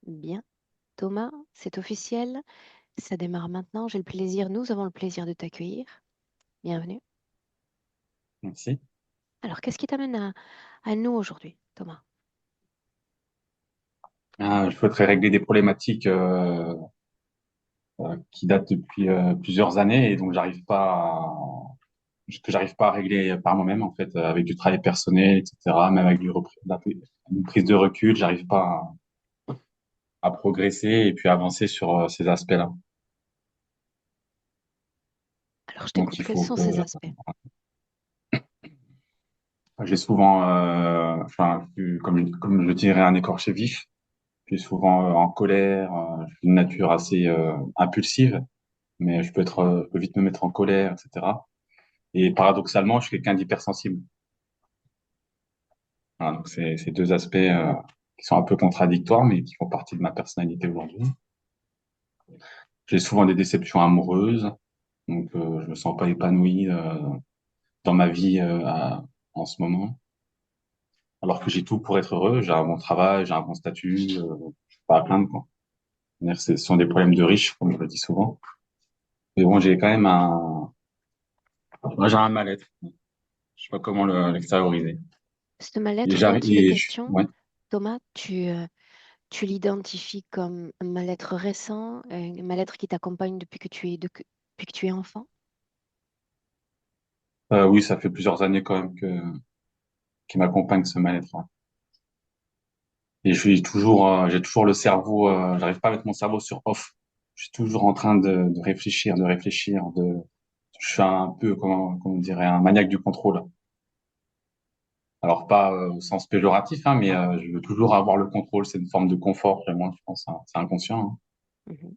Bien. Thomas, c'est officiel. Ça démarre maintenant. Nous avons le plaisir de t'accueillir. Bienvenue. Merci. Alors, qu'est-ce qui t'amène à nous aujourd'hui, Thomas? Je souhaiterais régler des problématiques qui datent depuis plusieurs années et donc que j'arrive pas à régler par moi-même en fait, avec du travail personnel, etc. Même avec une prise de recul, j'arrive pas à progresser et puis avancer sur ces aspects-là. Alors, je Donc t'écoute. il Quels faut sont que ces aspects? j'ai souvent, comme je dirais, un écorché vif. Je suis souvent en colère. Je suis d'une nature assez impulsive, mais je peux vite me mettre en colère, etc. Et paradoxalement, je suis quelqu'un d'hypersensible. Voilà, donc c'est ces deux aspects qui sont un peu contradictoires, mais qui font partie de ma personnalité aujourd'hui. J'ai souvent des déceptions amoureuses, donc je me sens pas épanoui dans ma vie en ce moment. Alors que j'ai tout pour être heureux, j'ai un bon travail, j'ai un bon statut, je suis pas à plaindre, quoi. C'est-à-dire que ce sont des problèmes de riches, comme je le dis souvent. Mais bon, j'ai quand même moi j'ai un mal-être. Je sais pas comment l'extérioriser. Ce Et mal-être dont j'arrive, il est et question, ouais. Thomas, tu l'identies comme un mal-être récent, un mal-être qui t'accompagne depuis que tu es enfant? Oui, ça fait plusieurs années quand même qui m'accompagne ce mal-être. Ouais. Et j'ai toujours le cerveau, j'arrive pas à mettre mon cerveau sur off. Je suis toujours en train de réfléchir, je suis un peu, comment on dirait, un maniaque du contrôle. Alors pas au sens péjoratif, hein, mais je veux toujours avoir le contrôle. C'est une forme de confort chez moi, je pense, hein. C'est inconscient, hein. Mhm.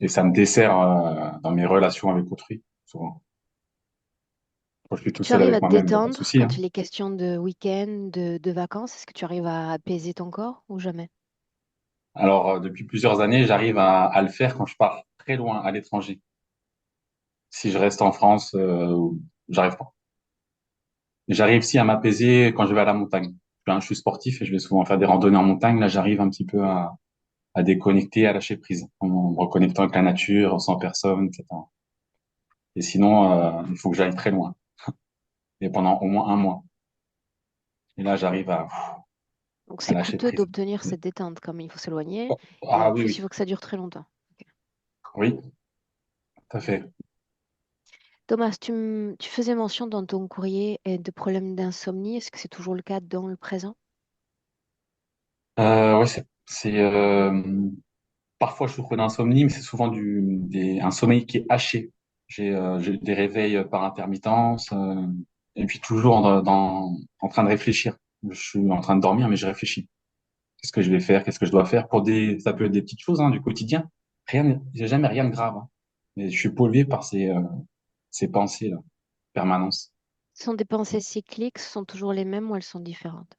Et ça me dessert dans mes relations avec autrui, souvent. Quand je suis Est-ce que tout tu seul arrives à avec te moi-même, il n'y a pas de détendre souci, hein. quand il est question de week-end, de vacances? Est-ce que tu arrives à apaiser ton corps ou jamais? Alors depuis plusieurs années, j'arrive à le faire quand je pars très loin à l'étranger. Si je reste en France, j'arrive pas. J'arrive aussi à m'apaiser quand je vais à la montagne. Je suis sportif et je vais souvent faire des randonnées en montagne. Là, j'arrive un petit peu à déconnecter, à lâcher prise, en me reconnectant avec la nature, sans personne, etc. Et sinon, il faut que j'aille très loin, et pendant au moins un mois. Et là, j'arrive Donc, à c'est lâcher coûteux prise. d'obtenir cette détente, comme il faut s'éloigner. Et Ah en oui, plus, il oui, faut que ça dure très longtemps. Ok. oui, tout à fait. Thomas, tu faisais mention dans ton courrier de problèmes d'insomnie. Est-ce que c'est toujours le cas dans le présent? Ouais, parfois je souffre d'insomnie, mais c'est souvent un sommeil qui est haché. J'ai des réveils par intermittence, et puis toujours en train de réfléchir. Je suis en train de dormir, mais je réfléchis. Qu'est-ce que je vais faire? Qu'est-ce que je dois faire? Ça peut être des petites choses, hein, du quotidien. J'ai jamais rien de grave, hein. Mais je suis pollué par ces pensées-là, permanence. Ce sont des pensées cycliques, ce sont toujours les mêmes ou elles sont différentes?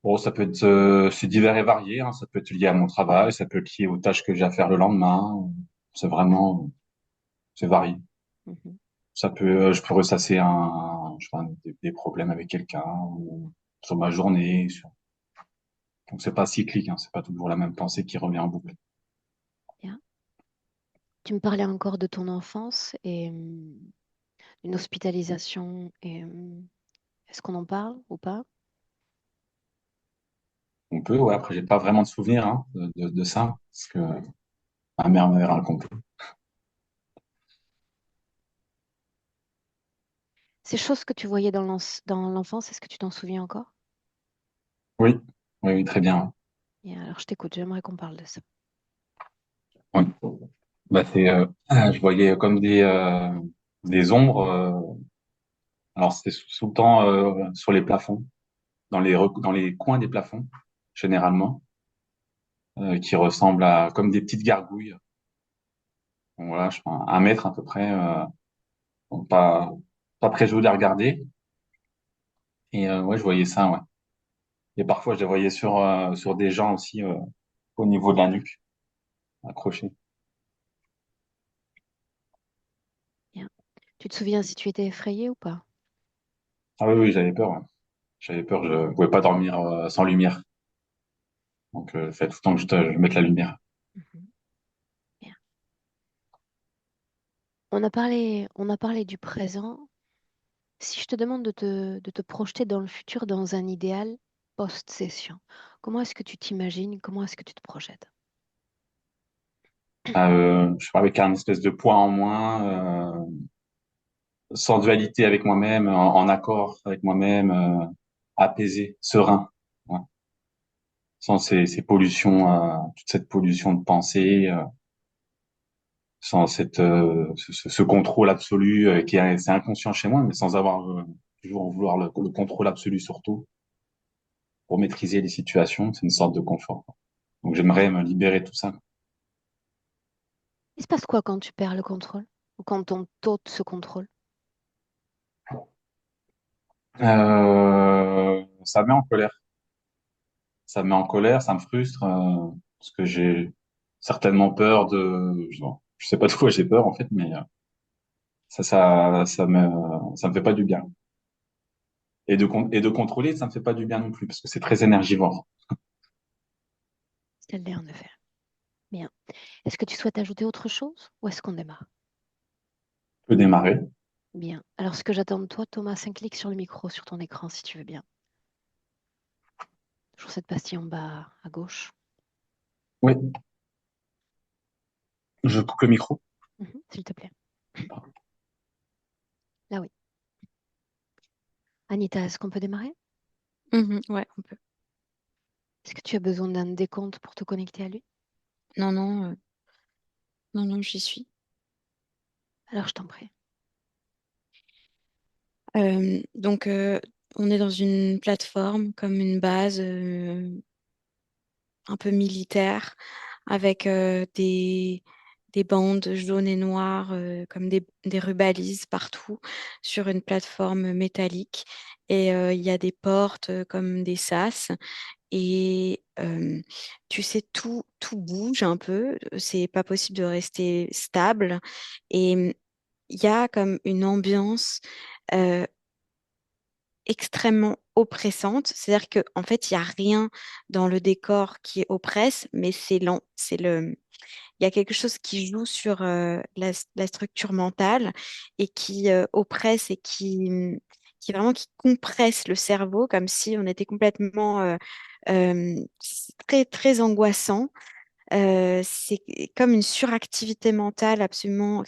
Bon, c'est divers et varié, hein. Ça peut être lié à mon travail, ça peut être lié aux tâches que j'ai à faire le lendemain. C'est vraiment, c'est varié. Mhm. Je peux ressasser je sais pas, des problèmes avec quelqu'un ou sur ma journée. Donc c'est pas cyclique, hein. C'est pas toujours la même pensée qui revient en boucle. Bien. Tu me parlais encore de ton enfance et d'une hospitalisation. Est-ce qu'on en parle ou pas? On peut, ouais. Après, j'ai pas vraiment de souvenir, hein, de ça parce que ma mère m'avait raconté. Ces choses que tu voyais dans l'enfance, est-ce que tu t'en souviens encore? Oui, oui, oui, très bien. Bien, alors je t'écoute, j'aimerais qu'on parle de ça. Oui. Bah je voyais comme des ombres. Alors c'était sous le temps sur les plafonds, dans les coins des plafonds généralement, qui ressemblent à comme des petites gargouilles. Donc, voilà, je pense 1 mètre à peu près, donc pas très joli à regarder. Et ouais, je voyais ça, ouais. Et parfois je les voyais sur des gens aussi au niveau de la nuque, accrochés. Bien. Tu te souviens si tu étais effrayé ou pas? Ah oui, oui, j'avais peur, ouais. J'avais peur, je ne pouvais pas dormir sans lumière. Donc, il fallait tout le temps que je mette la lumière. Mhm. Bien. On a parlé du présent. Si je te demande de te projeter dans le futur, dans un idéal post-session, comment est-ce que tu t'imagines? Comment est-ce que tu te projettes? Je sais pas, avec un espèce de poids en moins, sans dualité avec moi-même, en accord avec moi-même, apaisé, serein, hein, sans ces pollutions, toute cette pollution de pensée, sans ce contrôle absolu c'est inconscient chez moi, mais sans avoir toujours vouloir le contrôle absolu sur tout pour maîtriser les situations, c'est une sorte de confort. Donc j'aimerais me libérer de tout ça. Il se passe quoi quand tu perds le contrôle? Ou quand on t'ôte ce contrôle? Ça me met en colère. Ça me met en colère, ça me frustre, parce que j'ai certainement peur je sais pas de quoi j'ai peur en fait, mais ça me fait pas du bien. Et de contrôler, ça me fait pas du bien non plus, parce que c'est très énergivore. C'est le en effet. Bien. Est-ce que tu souhaites ajouter autre chose ou est-ce qu'on démarre? Je peux démarrer. Bien. Alors, ce que j'attends de toi, Thomas, c'est un clic sur le micro sur ton écran si tu veux bien. Toujours cette pastille en bas à gauche. Oui, je coupe le micro. Mhm, s'il te plaît. Là, oui. Anita, est-ce qu'on peut démarrer? Mhm, ouais, on peut. Est-ce que tu as besoin d'un décompte pour te connecter à lui? Non, non, non, non, j'y suis. Alors, je t'en prie. Donc, on est dans une plateforme comme une base un peu militaire avec des bandes jaunes et noires comme des rubalises partout sur une plateforme métallique. Et il y a des portes comme des sas. Et tu sais, tout bouge un peu. C'est pas possible de rester stable. Et il y a comme une ambiance euh, extrêmement oppressante. C'est-à-dire que en fait, il n'y a rien dans le décor qui oppresse, mais il y a quelque chose qui joue sur la structure mentale et qui oppresse et qui vraiment qui compresse le cerveau comme si on était complètement c'est très très angoissant. C'est comme une suractivité mentale absolument,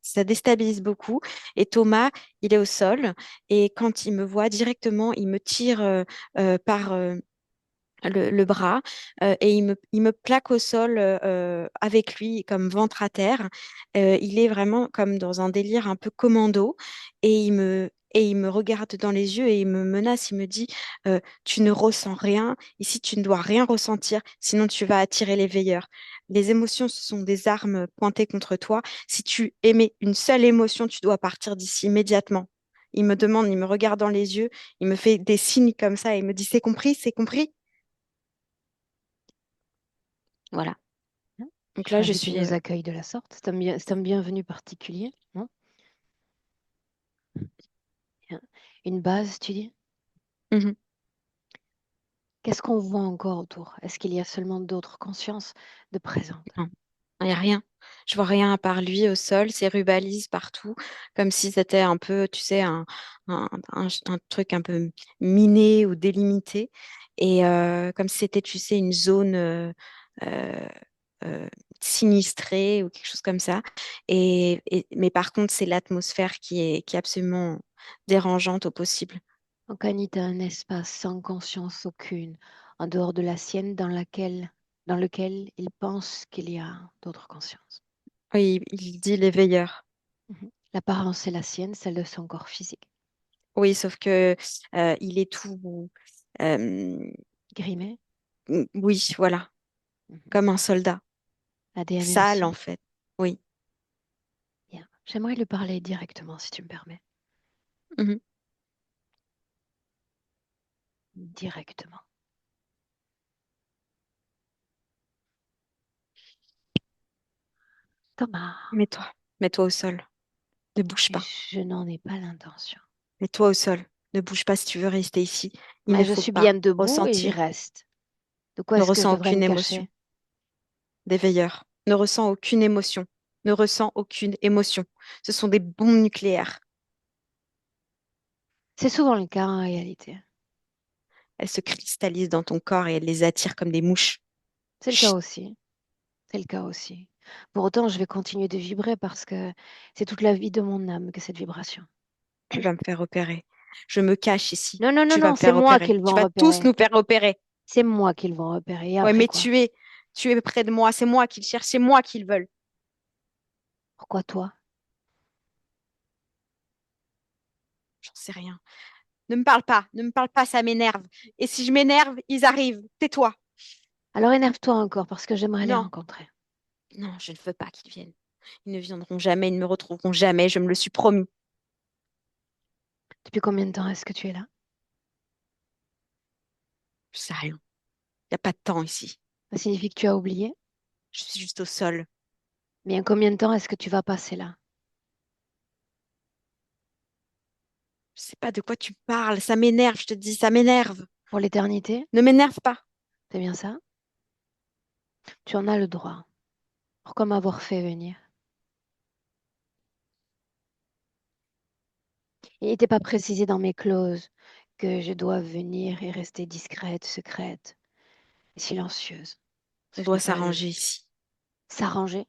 ça déstabilise beaucoup. Et Thomas, il est au sol et quand il me voit directement, il me tire par le bras et il me plaque au sol avec lui comme ventre à terre. Il est vraiment comme dans un délire un peu commando et il me regarde dans les yeux et il me menace. Il me dit tu ne ressens rien. Ici, tu ne dois rien ressentir, sinon tu vas attirer les veilleurs. Les émotions, ce sont des armes pointées contre toi. Si tu émets une seule émotion, tu dois partir d'ici immédiatement. Il me demande, il me regarde dans les yeux, il me fait des signes comme ça et il me dit c'est compris, c'est compris. Voilà. Hein. Je Donc suis là, je ravie que tu suis. nous accueilles de la sorte. C'est un bienvenu particulier. Non. Bien. Une base, tu dis? Mhm. Qu'est-ce qu'on voit encore autour? Est-ce qu'il y a seulement d'autres consciences de présentes? Non, il n'y a rien. Je vois rien à part lui au sol, ses rubalises partout, comme si c'était un peu, tu sais, un truc un peu miné ou délimité. Et comme si c'était, tu sais, une zone euh, euh, sinistrée ou quelque chose comme ça. Mais par contre, c'est l'atmosphère qui est absolument dérangeante au possible. Donc, Anita, un espace sans conscience aucune, en dehors de la sienne, dans lequel il pense qu'il y a d'autres consciences. Oui, il dit les veilleurs. Mhm. L'apparence est la sienne, celle de son corps physique. Oui, sauf que il est tout. euh, Grimé, oui, voilà, mhm. comme un soldat. ADN est le Sale, sien. en fait. Oui. Bien. J'aimerais lui parler directement, si tu me permets. Mhm. Directement. Thomas, Mets-toi. Mets-toi au sol. Ne bouge pas. je n'en ai pas l'intention. Mets-toi au sol. Ne bouge pas si tu veux rester ici. Il Mais ne je faut suis bien pas debout et j'y ressentir. reste. De quoi Ne est-ce que je ressens devrais me aucune émotion. cacher? Des veilleurs. Ne ressens aucune émotion. Ne ressens aucune émotion. Ce sont des bombes nucléaires. C'est souvent le cas en réalité. Elles se cristallisent dans ton corps et elles les attirent comme des mouches. C'est le cas Chut, aussi. C'est le cas aussi. Pour autant, je vais continuer de vibrer parce que c'est toute la vie de mon âme que cette vibration. tu vas me faire opérer. Je me cache ici. Non, non, non, Tu vas non, me c'est faire moi opérer. qu'ils Tu vont vas tous repérer. nous faire opérer. C'est moi qu'ils vont repérer. Et Ouais, après mais quoi? tu es près de moi. C'est moi qui le cherche. C'est moi qui le veulent. Pourquoi toi? J'en sais rien. Ne me parle pas. Ne me parle pas. Ça m'énerve. Et si je m'énerve, ils arrivent. Tais-toi. Alors énerve-toi encore parce que j'aimerais les Non, rencontrer. non, je ne veux pas qu'ils viennent. Ils ne viendront jamais. Ils ne me retrouveront jamais. Je me le suis promis. Depuis combien de temps est-ce que tu es là? Je sais rien. Il n'y a pas de temps ici. Ça signifie que tu as oublié? Je suis juste au sol. Bien, combien de temps est-ce que tu vas passer là? Je sais pas de quoi tu parles. Ça m'énerve. Je te dis, ça m'énerve. Pour l'éternité? Ne m'énerve pas. C'est bien ça? Tu en as le droit. Pourquoi m'avoir fait venir? Il n'était pas précisé dans mes clauses que je dois venir et rester discrète, secrète et silencieuse. On Ce doit n'est pas le s'arranger ici. s'arranger.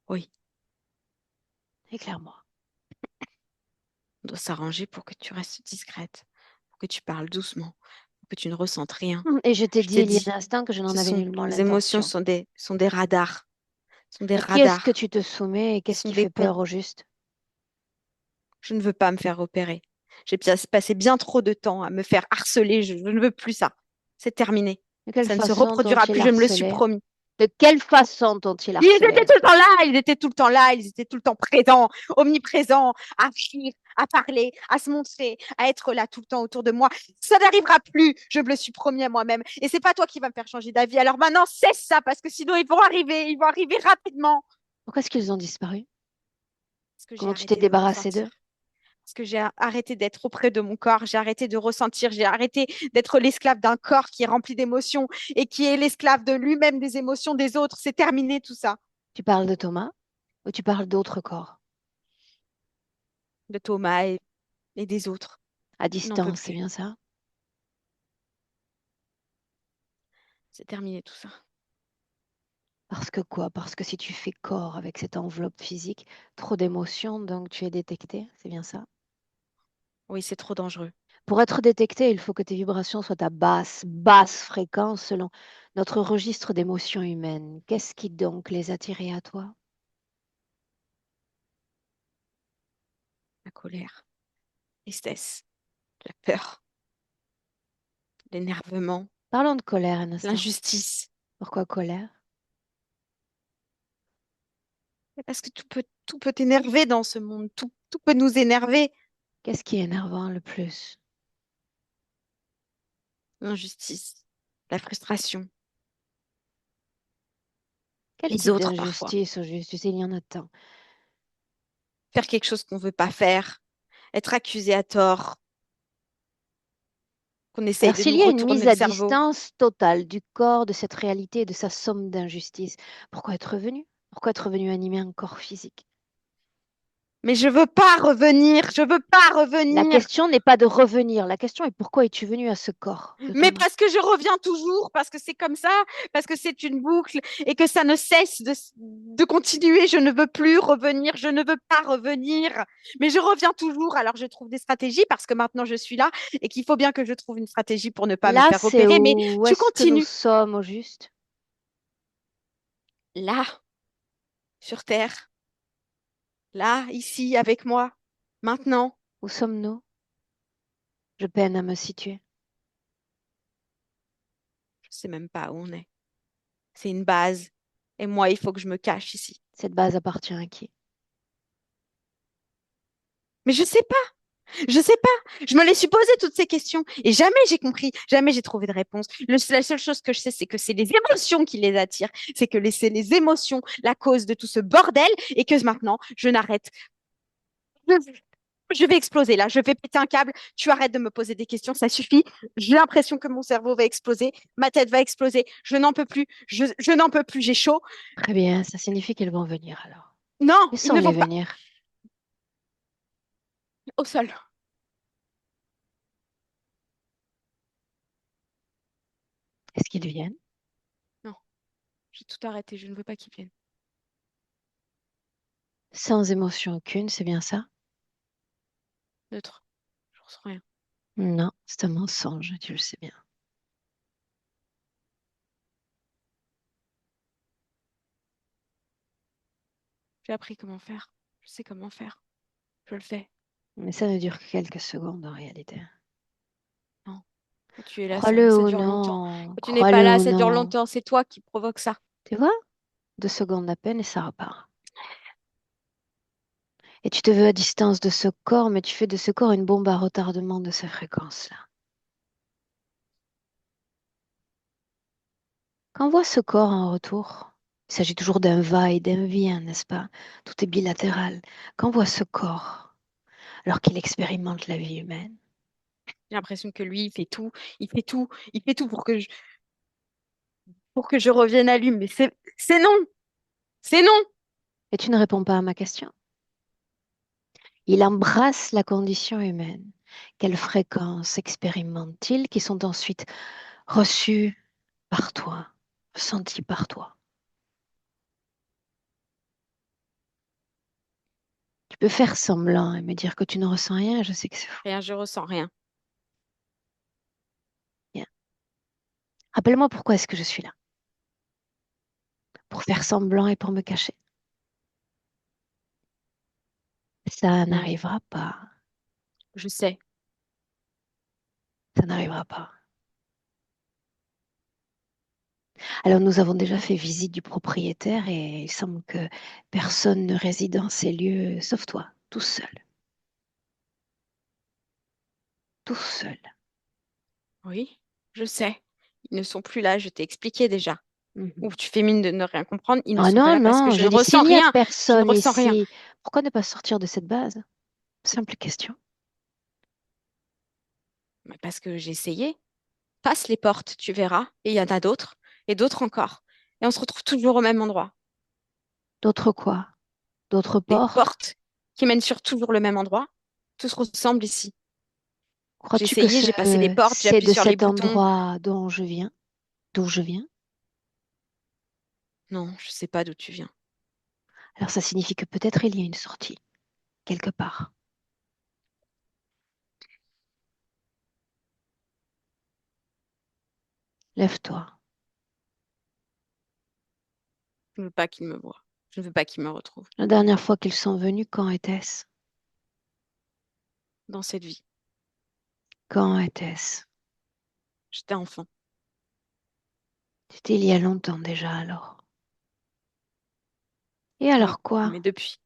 Oui, Éclaire-moi. on doit s'arranger pour que tu restes discrète, pour que tu parles doucement, pour que tu ne ressentes rien. Et je t'ai Je dit t'ai il y a dit, un instant que je n'en avais nullement les émotions l'intention. sont des radars, sont des À qui est-ce que radars, tu te soumets et ce qu'est-ce sont qui des fait ponts. peur au juste? Je ne veux pas me faire opérer. Passé bien trop de temps à me faire harceler. Je ne veux plus ça. C'est terminé. De quelle Ça ne se façon reproduira t'ont-ils plus, je me le suis harcelé? promis. De quelle façon t'ont-ils Ils étaient harcelé? tout le temps là, ils étaient tout le temps là, ils étaient tout le temps présents, omniprésents, à fuir, à parler, à se montrer, à être là tout le temps autour de moi. Ça n'arrivera plus, je me le suis promis à moi-même. Et c'est pas toi qui vas me faire changer d'avis. Alors maintenant, cesse ça, parce que sinon ils vont arriver rapidement. Pourquoi est-ce qu'ils ont disparu? Parce que j'ai Comment tu t'es arrêté de débarrassé ressentir. d'eux? Parce que j'ai arrêté d'être auprès de mon corps, j'ai arrêté de ressentir, j'ai arrêté d'être l'esclave d'un corps qui est rempli d'émotions et qui est l'esclave de lui-même des émotions des autres. C'est terminé tout ça. Tu parles de Thomas ou tu parles d'autres corps? De Thomas et des autres. À Je n'en peux distance, c'est plus. bien ça? C'est terminé tout ça. Parce que quoi? Parce que si tu fais corps avec cette enveloppe physique, trop d'émotions, donc tu es détecté, c'est bien ça? Oui, c'est trop dangereux. Pour être détecté, il faut que tes vibrations soient à basse fréquence selon notre registre d'émotions humaines. Qu'est-ce qui donc les attirait à toi? La colère, la tristesse, la peur, l'énervement, Parlons de colère un instant. l'injustice. Pourquoi colère? Parce que tout peut t'énerver dans ce monde. Tout peut nous énerver. Qu'est-ce qui est énervant le plus? L'injustice, la frustration, Quel les type autres parfois. d'injustice au juste? Tu sais, il y en a tant. Faire quelque chose qu'on ne veut pas faire, être accusé à tort, qu'on essaye Alors, de s'il nous y a une retourner mise le à cerveau. distance totale du corps, de cette réalité et de sa somme d'injustice, pourquoi être revenu? Pourquoi être revenu animer un corps physique? Mais je veux pas revenir, je veux pas La revenir. question n'est pas de revenir, la question est pourquoi es-tu venu à ce corps de Mais Thomas? parce que je reviens toujours, parce que c'est comme ça, parce que c'est une boucle et que ça ne cesse de continuer. Je ne veux plus revenir, je ne veux pas revenir, mais je reviens toujours. Alors je trouve des stratégies parce que maintenant je suis là et qu'il faut bien que je trouve une stratégie pour ne pas me Là, faire c'est opérer, mais où tu est-ce que nous continues. sommes au juste? Là, sur Terre, là, ici, avec moi, maintenant. Où sommes-nous? Je peine à me situer. Je sais même pas où on est. C'est une base. Et moi, il faut que je me cache ici. Cette base appartient à qui? Mais je sais pas. Je sais pas. Je me les suis posé toutes ces questions et jamais j'ai compris, jamais j'ai trouvé de réponse. La seule chose que je sais, c'est que c'est les émotions qui les attirent. C'est que c'est les émotions la cause de tout ce bordel et que maintenant, je n'arrête. Je vais exploser là, je vais péter un câble. Tu arrêtes de me poser des questions, ça suffit. J'ai l'impression que mon cerveau va exploser, ma tête va exploser. Je n'en peux plus, je n'en peux plus, j'ai chaud. Très bien, ça signifie qu'ils vont venir alors. Non, ils ne Laissons-les vont pas venir. au sol. Est-ce qu'ils viennent? Non, j'ai tout arrêté, je ne veux pas qu'ils viennent. Sans émotion aucune, c'est bien ça? Neutre, je ressens rien. Non, c'est un mensonge, tu le sais bien. J'ai appris comment faire. Je sais comment faire. Je le fais. Mais ça ne dure que quelques secondes en réalité. Non, quand tu es là, Crois-le ça ou dure longtemps. non, Quand tu n'es pas crois-le là, ou ça dure non. longtemps. C'est toi qui provoque ça. Tu vois? 2 secondes à peine et ça repart. Et tu te veux à distance de ce corps, mais tu fais de ce corps une bombe à retardement de ces fréquences-là. Qu'envoie ce corps en retour? Il s'agit toujours d'un va et d'un vient, n'est-ce pas? Tout est bilatéral. Qu'envoie ce corps alors qu'il expérimente la vie humaine? J'ai l'impression que lui, il fait tout. Il fait tout. Il fait tout pour que je revienne à lui. Mais c'est non. C'est non. Et tu ne réponds pas à ma question. Il embrasse la condition humaine. Quelles fréquences expérimente-t-il qui sont ensuite reçues par toi, ressenties par toi? Tu peux faire semblant et me dire que tu ne ressens rien, je sais que c'est faux. Rien, je ressens rien. Bien. Rappelle-moi pourquoi est-ce que je suis là? Pour faire semblant et pour me cacher? Ça Non, n'arrivera pas. je sais. Ça n'arrivera pas. Alors nous avons déjà fait visite du propriétaire et il semble que personne ne réside dans ces lieux sauf toi, tout seul. Tout seul. Oui, je sais. Ils ne sont plus là, je t'ai expliqué déjà. Ou Mhm. tu fais mine de ne rien comprendre, ils ne Oh sont pas non, là parce que non, je je ne dis ressens s'il n'y a rien. Je ne personne ressens rien. ici, pourquoi ne pas sortir de cette base? Simple question. Mais parce que j'ai essayé. Passe les portes, tu verras. Et il y en a d'autres, et d'autres encore. Et on se retrouve toujours au même endroit. D'autres quoi? D'autres Les portes? portes qui mènent sur toujours le même endroit. Tout se ressemble ici. J'ai Crois-tu que essayé, j'ai passé les portes, j'ai c'est appuyé de sur les cet boutons. endroit dont je viens? D'où je viens? Non, je sais pas d'où tu viens. Alors ça signifie que peut-être il y a une sortie, quelque part. Lève-toi. Je ne veux pas qu'il me voie. Je ne veux pas qu'il me retrouve La dernière fois qu'ils sont venus, quand était-ce? dans cette vie. Quand était-ce? J'étais enfant. C'était il y a longtemps déjà alors. Et Oui, alors quoi? mais depuis,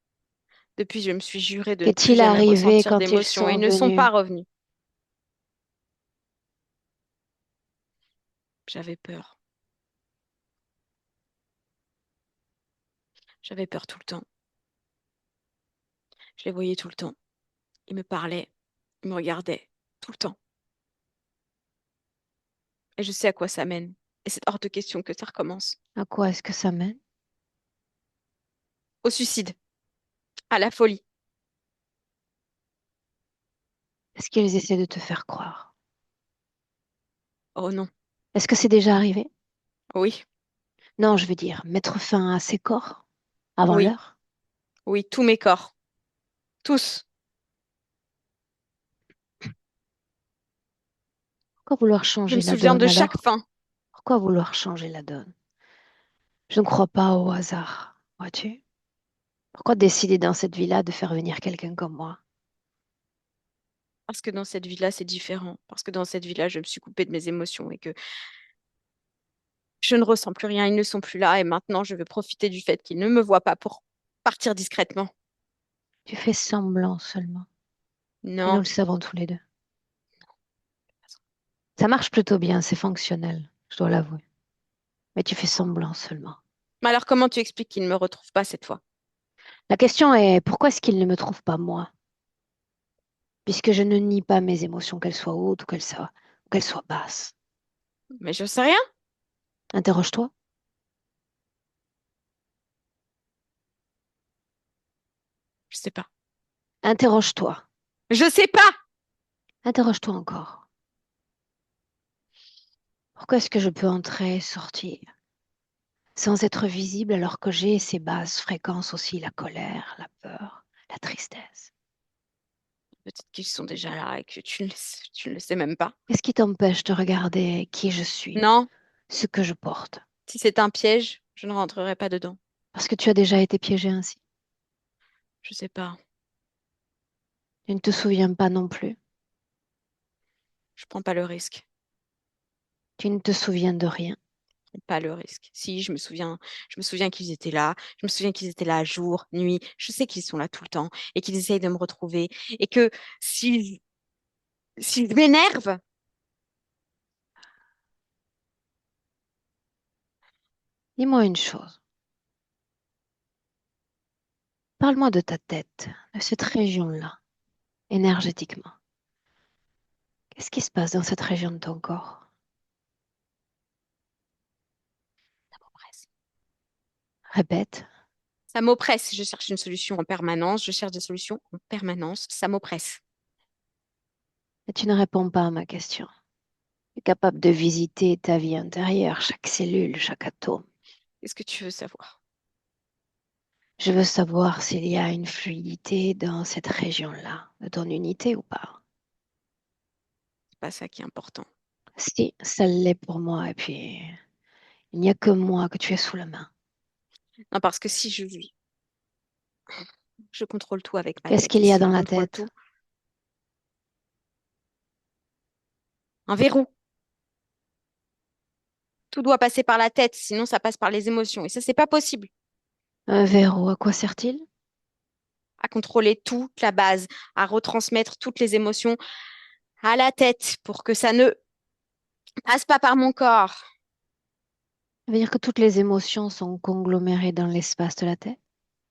je me suis juré de ne plus Qu'est-il jamais arrivé ressentir quand ils d'émotions et sont ils ne sont venus? pas revenus. J'avais peur. J'avais peur tout le temps. Je les voyais tout le temps. Ils me parlaient, ils me regardaient tout le temps. Et je sais à quoi ça mène. Et c'est hors de question que ça recommence. À quoi est-ce que ça mène? Au suicide, à la folie. Est-ce qu'ils essaient de te faire croire? Oh non, Est-ce que c'est déjà arrivé? oui, Non, je veux dire, mettre fin à ces corps avant oui, l'heure? oui, tous mes corps, tous. Pourquoi vouloir Je changer me la souviens donne de chaque alors? fin. Pourquoi vouloir changer la donne? Je ne crois pas au hasard, vois-tu? Pourquoi décider dans cette vie-là de faire venir quelqu'un comme moi? Parce que dans cette vie-là, c'est différent. Parce que dans cette vie-là, je me suis coupée de mes émotions et que je ne ressens plus rien. Ils ne sont plus là. Et maintenant, je veux profiter du fait qu'ils ne me voient pas pour partir discrètement. Tu fais semblant seulement. Et nous Non. le savons tous les deux. Ça marche plutôt bien, c'est fonctionnel, je dois l'avouer. Mais tu fais semblant seulement. Mais alors, comment tu expliques qu'ils ne me retrouvent pas cette fois? La question est, pourquoi est-ce qu'il ne me trouve pas moi? puisque je ne nie pas mes émotions, qu'elles soient hautes ou qu'elles soient basses. Mais je sais rien. Interroge-toi. Je sais pas. Interroge-toi. Je sais pas. Interroge-toi encore. Pourquoi est-ce que je peux entrer et sortir sans être visible alors que j'ai ces basses fréquences aussi, la colère, la peur, la tristesse? Peut-être qu'ils sont déjà là et que tu ne le sais même pas. Qu'est-ce qui t'empêche de regarder qui je suis, Non, ce que je porte? si c'est un piège, je ne rentrerai pas dedans. Parce que tu as déjà été piégé ainsi. Je sais pas. Tu ne te souviens pas non plus. Je prends pas le risque. Tu ne te souviens de rien. Je prends pas le risque. Si, je me souviens qu'ils étaient là. Je me souviens qu'ils étaient là jour, nuit. Je sais qu'ils sont là tout le temps et qu'ils essayent de me retrouver. Et que si je m'énerve, Dis-moi une chose. Parle-moi de ta tête, de cette région-là, énergétiquement. Qu'est-ce qui se passe dans cette région de ton corps? ça m'oppresse. Répète. Ça m'oppresse. Je cherche une solution en permanence. Je cherche des solutions en permanence. Ça m'oppresse. Et tu ne réponds pas à ma question. Tu es capable de visiter ta vie intérieure, chaque cellule, chaque atome. Qu'est-ce que tu veux savoir? Je veux savoir s'il y a une fluidité dans cette région-là, de ton unité ou pas. C'est pas ça qui est important. Si, ça l'est pour moi, et puis il n'y a que moi que tu es sous la main. Non, parce que si je contrôle tout avec ma Qu'est-ce tête, qu'il et y a si dans je la contrôle tête? tout, un verrou. Tout doit passer par la tête, sinon ça passe par les émotions. Et ça, c'est pas possible. Un verrou, à quoi sert-il? À contrôler toute la base, à retransmettre toutes les émotions à la tête pour que ça ne passe pas par mon corps. Ça veut dire que toutes les émotions sont conglomérées dans l'espace de la tête?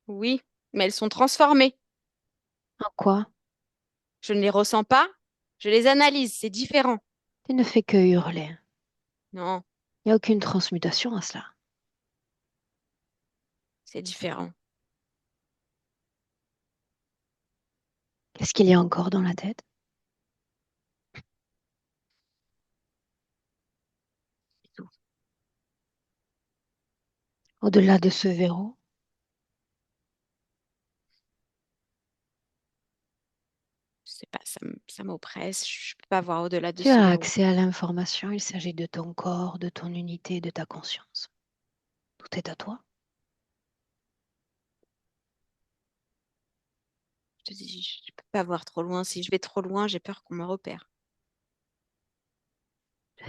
Oui, mais elles sont transformées. En quoi? Je ne les ressens pas, je les analyse, c'est différent. Tu ne fais que hurler. Non, Il n'y a aucune transmutation à cela. c'est différent. Qu'est-ce qu'il y a encore dans la tête? C'est tout. Au-delà de ce verrou, Je sais pas, ça m'oppresse, je peux pas voir au-delà de tu ce as verrou. accès à l'information. Il s'agit de ton corps, de ton unité, de ta conscience. Tout est à toi. Je te dis, je peux pas voir trop loin. Si je vais trop loin, j'ai peur qu'on me repère.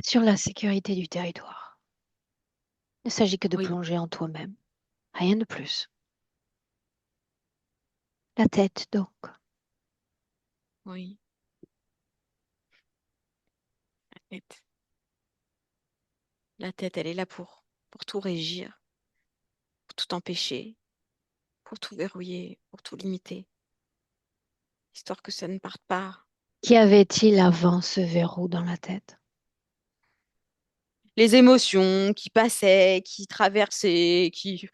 Sur la sécurité du territoire. Il ne s'agit que de Oui, plonger en toi-même. Rien de plus. La tête, donc. oui, la tête. La tête, elle est là pour tout régir, pour tout empêcher, pour tout verrouiller, pour tout limiter, histoire que ça ne parte pas. Qu'y avait-il avant ce verrou dans la tête? Les émotions qui passaient, qui traversaient, des Qu'y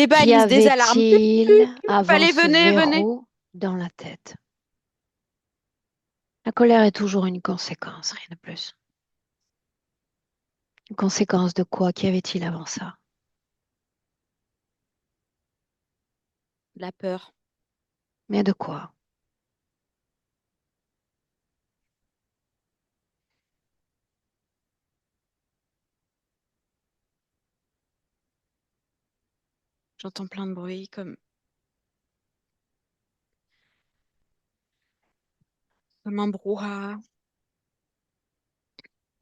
balises, des alarmes. Pup, avait-il pup, pup. avant Allez, ce venez, venez. verrou dans la tête? La colère est toujours une conséquence, rien de plus. Une conséquence de quoi? Qu'y avait-il avant ça? La peur. Mais de quoi? J'entends plein de bruit, comme un brouhaha.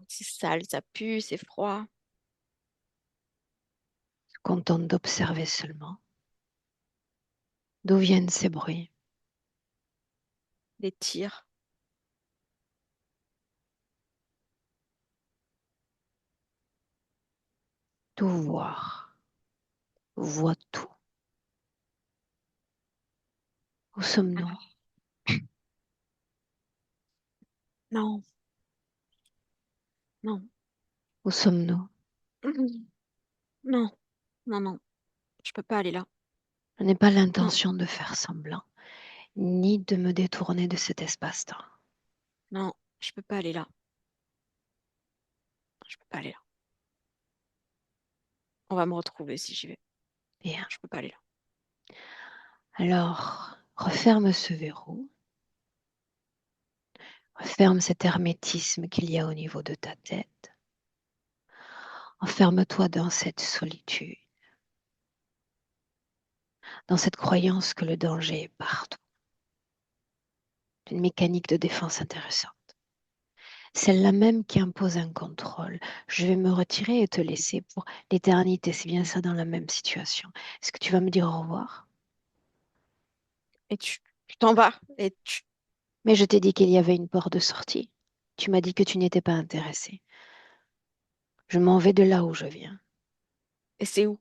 C'est sale, ça pue, c'est froid. Contente d'observer seulement. D'où viennent ces bruits? Des tirs. Tout voir. Vois tout. Où sommes-nous? Non, non, Où sommes-nous? non, non, non, je peux pas aller là. Je n'ai pas Non, l'intention de faire semblant, ni de me détourner de cet espace-temps. non, je peux pas aller là. Je peux pas aller là. On va me retrouver si j'y vais. Bien. Je peux pas aller là. Alors, referme ce verrou, referme cet hermétisme qu'il y a au niveau de ta tête. Enferme-toi dans cette solitude, dans cette croyance que le danger est partout. Une mécanique de défense intéressante. Celle-là même qui impose un contrôle. Je vais me retirer et te laisser pour l'éternité. C'est bien ça dans la même situation. Est-ce que tu vas me dire au revoir? Et tu t'en vas. Mais je t'ai dit qu'il y avait une porte de sortie. Tu m'as dit que tu n'étais pas intéressé. Je m'en vais de là où je viens. Et c'est où?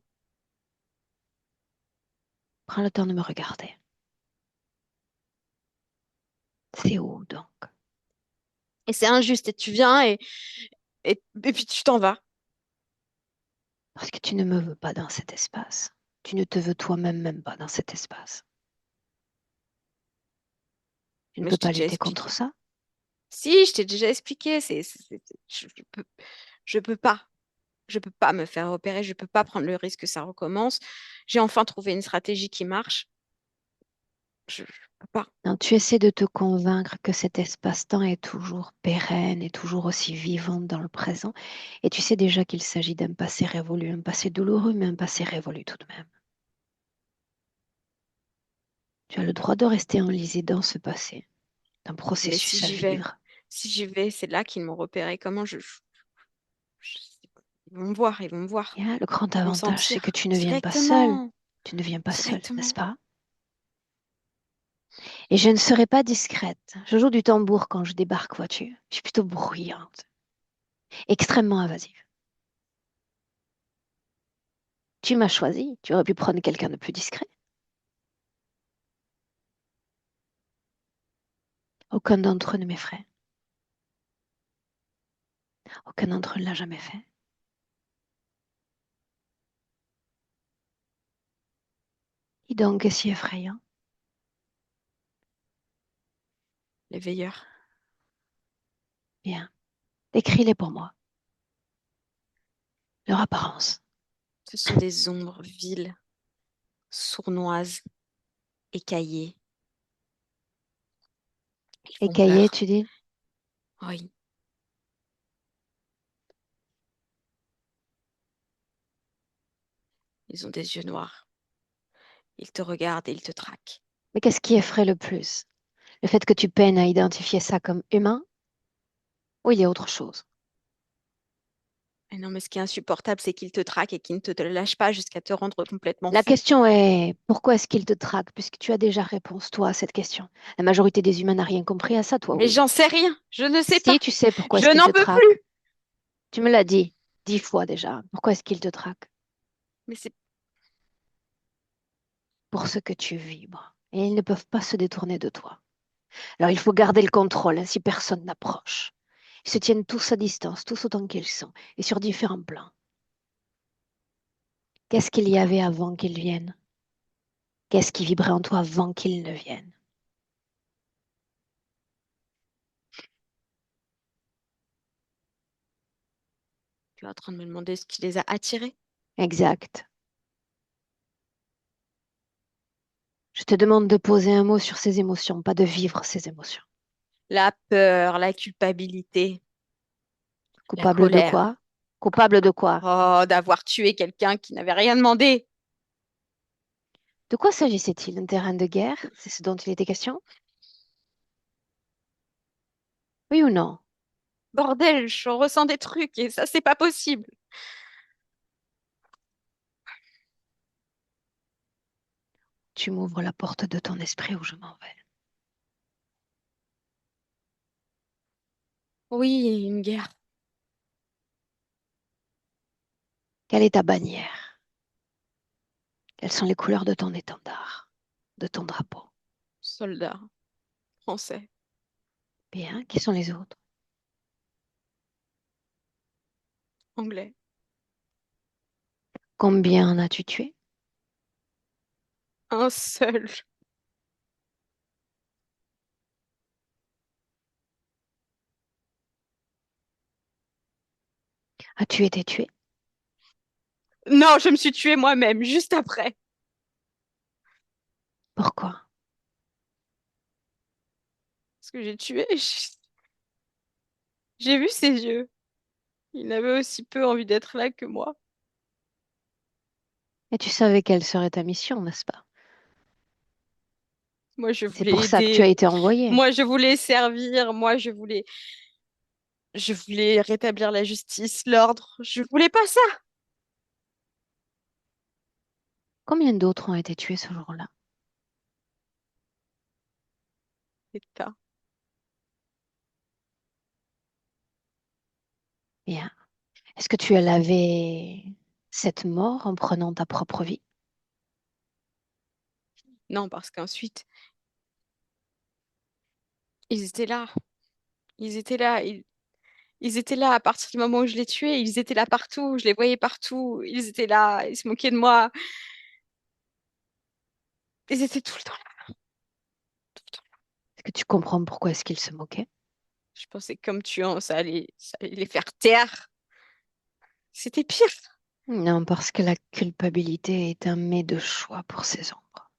Prends le temps de me regarder. C'est où donc? Et c'est injuste. Et tu viens et puis tu t'en vas. Parce que tu ne me veux pas dans cet espace. Tu ne te veux toi-même même pas dans cet espace. Tu ne Mais peux je t'ai pas déjà lutter contre expliqué. ça. Si, je t'ai déjà expliqué. Je peux pas. Je peux pas me faire opérer. Je peux pas prendre le risque que ça recommence. J'ai enfin trouvé une stratégie qui marche. Je peux pas. Non, tu essaies de te convaincre que cet espace-temps est toujours pérenne et toujours aussi vivant dans le présent. Et tu sais déjà qu'il s'agit d'un passé révolu, un passé douloureux, mais un passé révolu tout de même. Tu as le droit de rester enlisé dans ce passé, d'un Mais si processus à j'y vais, vivre. si j'y vais, c'est là qu'ils m'ont repéré. Comment ils vont me voir. Ils vont me voir. Bien, le grand Ils vont avantage, c'est que sentir tu ne viens pas seul. directement. Tu ne viens pas seul, n'est-ce Directement. pas? Et je ne serai pas discrète. Je joue du tambour quand je débarque, vois-tu. Je suis plutôt bruyante, extrêmement invasive. Tu m'as choisi. Tu aurais pu prendre quelqu'un de plus discret. Aucun d'entre eux ne m'effraie. Aucun d'entre eux ne l'a jamais fait. Et donc, qu'est-ce qui est effrayant? Les veilleurs. Bien. Décris-les pour moi. Leur apparence. Ce sont des ombres viles, sournoises, écaillées. Ils font Écaillé, peur. tu dis? Oui. Ils ont des yeux noirs. Ils te regardent et ils te traquent. Mais qu'est-ce qui effraie le plus? Le fait que tu peines à identifier ça comme humain ou il y a autre chose? Et non, mais ce qui est insupportable, c'est qu'ils te traquent et qu'ils ne te lâchent pas jusqu'à te rendre complètement La fou. question est, pourquoi est-ce qu'ils te traquent? Puisque tu as déjà réponse, toi, à cette question. La majorité des humains n'a rien compris à ça, toi, Mais oui. j'en sais rien. Je ne sais Si, pas. tu sais pourquoi Je est-ce qu'ils n'en te peux traquent. plus. Tu me l'as dit 10 fois déjà. Pourquoi est-ce qu'ils te traquent? Mais c'est Pour ce que tu vibres. Et ils ne peuvent pas se détourner de toi. Alors il faut garder le contrôle, ainsi personne n'approche. Ils se tiennent tous à distance, tous autant qu'ils sont, et sur différents plans. Qu'est-ce qu'il y avait avant qu'ils viennent? Qu'est-ce qui vibrait en toi avant qu'ils ne viennent? tu es en train de me demander ce qui les a attirés. Exact. Je te demande de poser un mot sur ces émotions, pas de vivre ces émotions. La peur, la culpabilité, la Coupable de colère. quoi? Coupable de quoi? Oh, d'avoir tué quelqu'un qui n'avait rien demandé. De quoi s'agissait-il? Un terrain de guerre? C'est ce dont il était question? Oui ou non? Bordel, je ressens des trucs et ça, c'est pas possible. Tu m'ouvres la porte de ton esprit où je m'en vais. Oui, une guerre. Quelle est ta bannière? Quelles sont les couleurs de ton étendard, de ton drapeau? Soldat français. Bien. Qui sont les autres? Anglais. Combien en as-tu tué? Un seul. As-tu été tué? Non, je me suis tuée moi-même, juste après. Pourquoi? Parce que j'ai tué. J'ai vu ses yeux. Il n'avait aussi peu envie d'être là que moi. Et tu savais quelle serait ta mission, n'est-ce pas? Moi, je C'est voulais pour ça que tu as aider. été envoyé. Moi, je voulais servir. Moi, je voulais rétablir la justice, l'ordre. Je voulais pas ça. Combien d'autres ont été tués ce jour-là? C'est ça. Bien. Est-ce que tu as lavé cette mort en prenant ta propre vie? Non, parce qu'ensuite, ils étaient là. Ils étaient là. Ils étaient là à partir du moment où je les tuais. Ils étaient là partout. Je les voyais partout. Ils étaient là. Ils se moquaient de moi. Ils étaient tout le temps là. Tout le temps. Est-ce que tu comprends pourquoi est-ce qu'ils se moquaient? Je pensais que comme tuant, ça allait les faire taire. C'était pire. Non, parce que la culpabilité est un mets de choix pour ces ombres.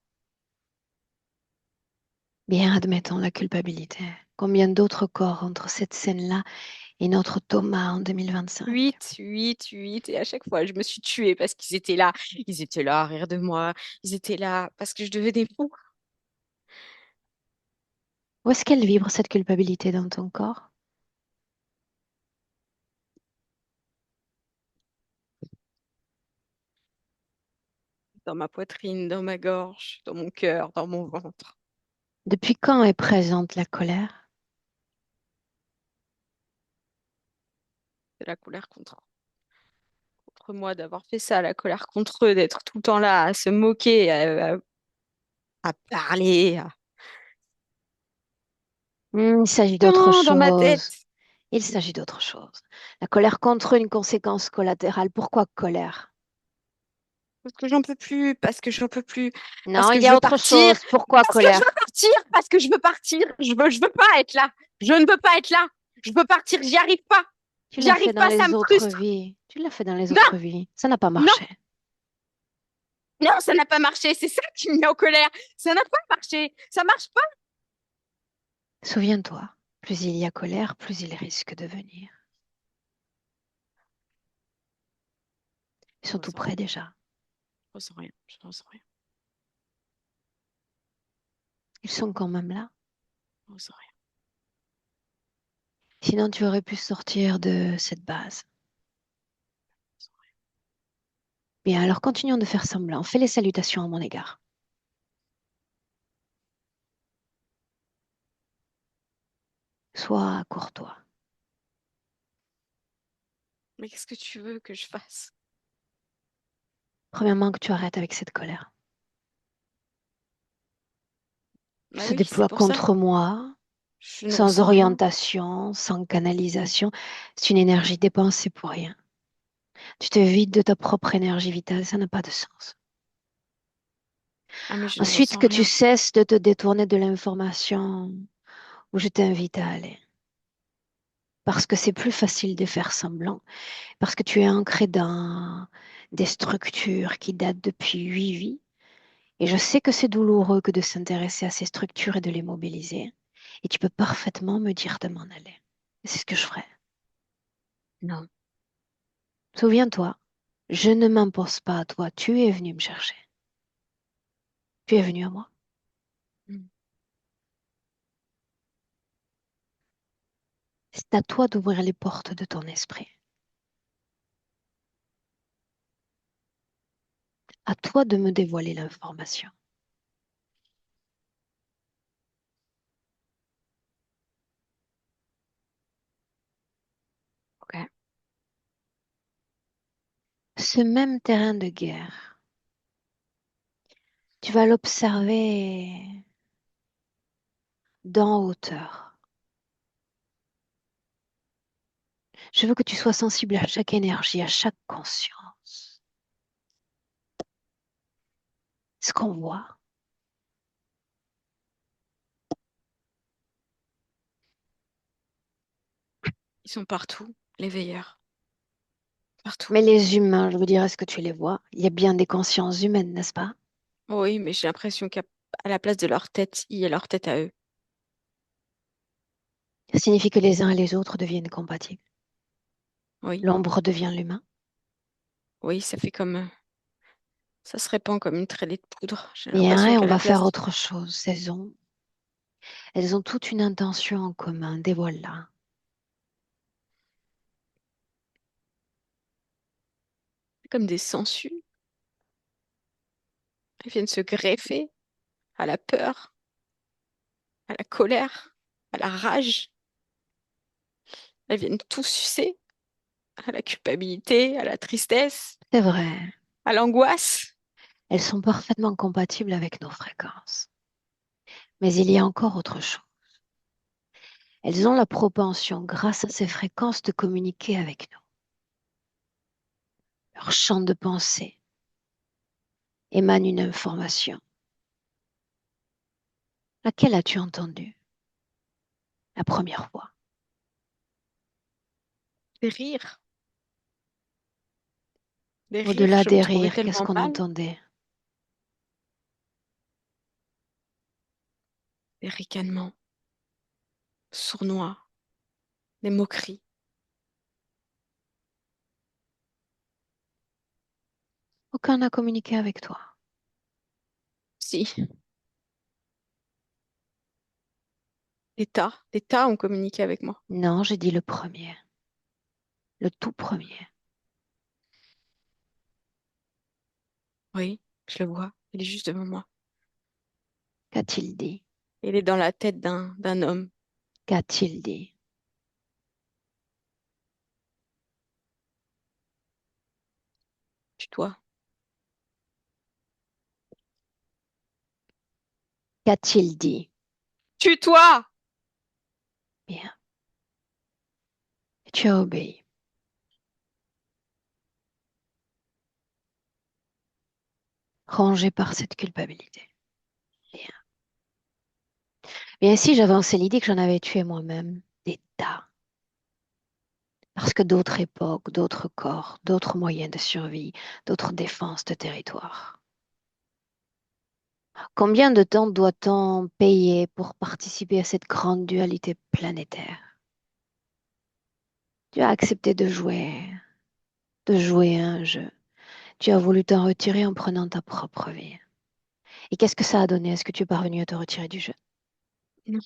Bien, admettons la culpabilité. Combien d'autres corps entre cette scène-là et notre Thomas en 2025? 8. Et à chaque fois, je me suis tuée parce qu'ils étaient là. Ils étaient là à rire de moi. Ils étaient là parce que je devenais fou. Où est-ce qu'elle vibre cette culpabilité dans ton corps? Dans ma poitrine, dans ma gorge, dans mon cœur, dans mon ventre. Depuis quand est présente la colère? C'est la colère contre moi d'avoir fait ça, la colère contre eux, d'être tout le temps là, à se moquer, à parler. Il s'agit d'autre Tant dans ma tête. chose. Il s'agit d'autre chose. La colère contre une conséquence collatérale. Pourquoi colère? Parce que j'en peux plus, parce que j'en peux plus, parce Non, que il y je a veux autre partir, chose. Pourquoi parce que je veux colère? partir, parce que je veux partir. Je veux pas être là. Je ne veux pas être là. Je veux partir, j'y arrive pas. Tu J'y l'as fait arrive dans pas, ça les me autres frustre. vies. Tu l'as fait dans les Non, autres vies. Ça n'a pas non, marché. non, ça n'a pas marché. C'est ça qui me met en colère. Ça n'a pas marché. Ça marche pas. Souviens-toi, plus il y a colère, plus il risque de venir. Ils Je sont tout ressens rien. près déjà. Je ressens rien. Je ressens rien. Ils sont quand même là. Je ressens rien. Sinon, tu aurais pu sortir de cette base. Je ressens rien. Bien, alors continuons de faire semblant. Fais les salutations à mon égard. Sois courtois. Mais qu'est-ce que tu veux que je fasse? Premièrement, que tu arrêtes avec cette colère. Tu Bah te oui, c'est déploies pour ça. contre moi, Je ne sans ressens rien. orientation, sans canalisation. C'est une énergie dépensée pour rien. Tu te vides de ta propre énergie vitale, ça n'a pas de sens. Ah, mais je ne Ensuite, ressens que tu rien. cesses de te détourner de l'information où je t'invite à aller. Parce que c'est plus facile de faire semblant, parce que tu es ancré dans des structures qui datent depuis 8 vies. Et je sais que c'est douloureux que de s'intéresser à ces structures et de les mobiliser. Et tu peux parfaitement me dire de m'en aller. C'est ce que je ferai. Non. Souviens-toi, je ne m'impose pas à toi, tu es venu me chercher. Tu es venu à moi. Mm. C'est à toi d'ouvrir les portes de ton esprit. À toi de me dévoiler l'information. Ok. Ce même terrain de guerre, tu vas l'observer d'en hauteur. Je veux que tu sois sensible à chaque énergie, à chaque conscience. Ce qu'on voit. Ils sont partout, les veilleurs, partout. Mais les humains, je veux dire, est-ce que tu les vois? Il y a bien des consciences humaines, n'est-ce pas? Oui, mais j'ai l'impression qu'à à la place de leur tête, il y a leur tête à eux. Ça signifie que les uns et les autres deviennent compatibles. Oui, L'ombre devient l'humain. oui, ça fait comme... ça se répand comme une traînée de poudre. J'ai Bien, l'impression et on qu'à la va faire place... autre chose. Elles ont toute une intention en commun. Des voilà. comme des sangsues. Elles viennent se greffer à la peur, à la colère, à la rage. Elles viennent tout sucer, à la culpabilité, à la tristesse, C'est vrai. à l'angoisse. Elles sont parfaitement compatibles avec nos fréquences. Mais il y a encore autre chose. Elles ont la propension, grâce à ces fréquences, de communiquer avec nous. Leur champ de pensée émane une information. Laquelle as-tu entendue la première fois? Des rires, des rires. Au-delà Je me des trouvais rires, qu'est-ce tellement qu'on mal. entendait? Des ricanements, sournois, des moqueries. Aucun n'a communiqué avec toi. Si, des tas ont communiqué avec moi. Non, j'ai dit le premier, le tout premier. Oui, je le vois. Il est juste devant moi. Qu'a-t-il dit? Il est dans la tête d'un homme. Qu'a-t-il dit? Tue-toi. Qu'a-t-il dit? Tue-toi! Bien. Et tu as obéi. Rongé par cette culpabilité. Bien. Bien, si j'avançais l'idée que j'en avais tué moi-même, des tas. Parce que d'autres époques, d'autres corps, d'autres moyens de survie, d'autres défenses de territoire. Combien de temps doit-on payer pour participer à cette grande dualité planétaire? Tu as accepté de jouer à un jeu. Tu as voulu t'en retirer en prenant ta propre vie. Et qu'est-ce que ça a donné? Est-ce que tu es parvenu à te retirer du jeu? Non.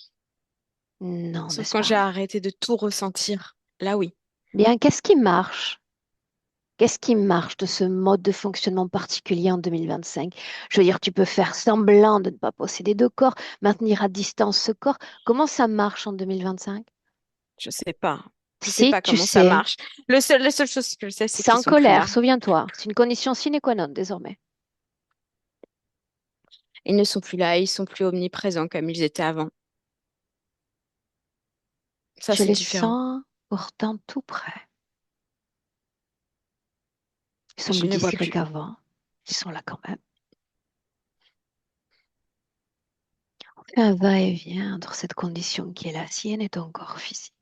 Non, Sauf n'est-ce quand j'ai pas? arrêté de tout ressentir. Là, oui. Bien, qu'est-ce qui marche? Qu'est-ce qui marche de ce mode de fonctionnement particulier en 2025? Je veux dire, tu peux faire semblant de ne pas posséder de corps, maintenir à distance ce corps. Comment ça marche en 2025? Je sais pas. Je sais Si pas tu comment ça sais, marche. La seule chose que je sais, c'est qu'ils sans sont plus colère, là. souviens-toi, c'est une condition sine qua non désormais. Ils ne sont plus là, ils sont plus omniprésents comme ils étaient avant. Ça, Je c'est les différent. sens pourtant tout près. Ils sont Je plus ne les vois discrets plus. qu'avant. Ils sont là quand même. On fait un va-et-vient entre cette condition qui est la sienne et ton corps physique.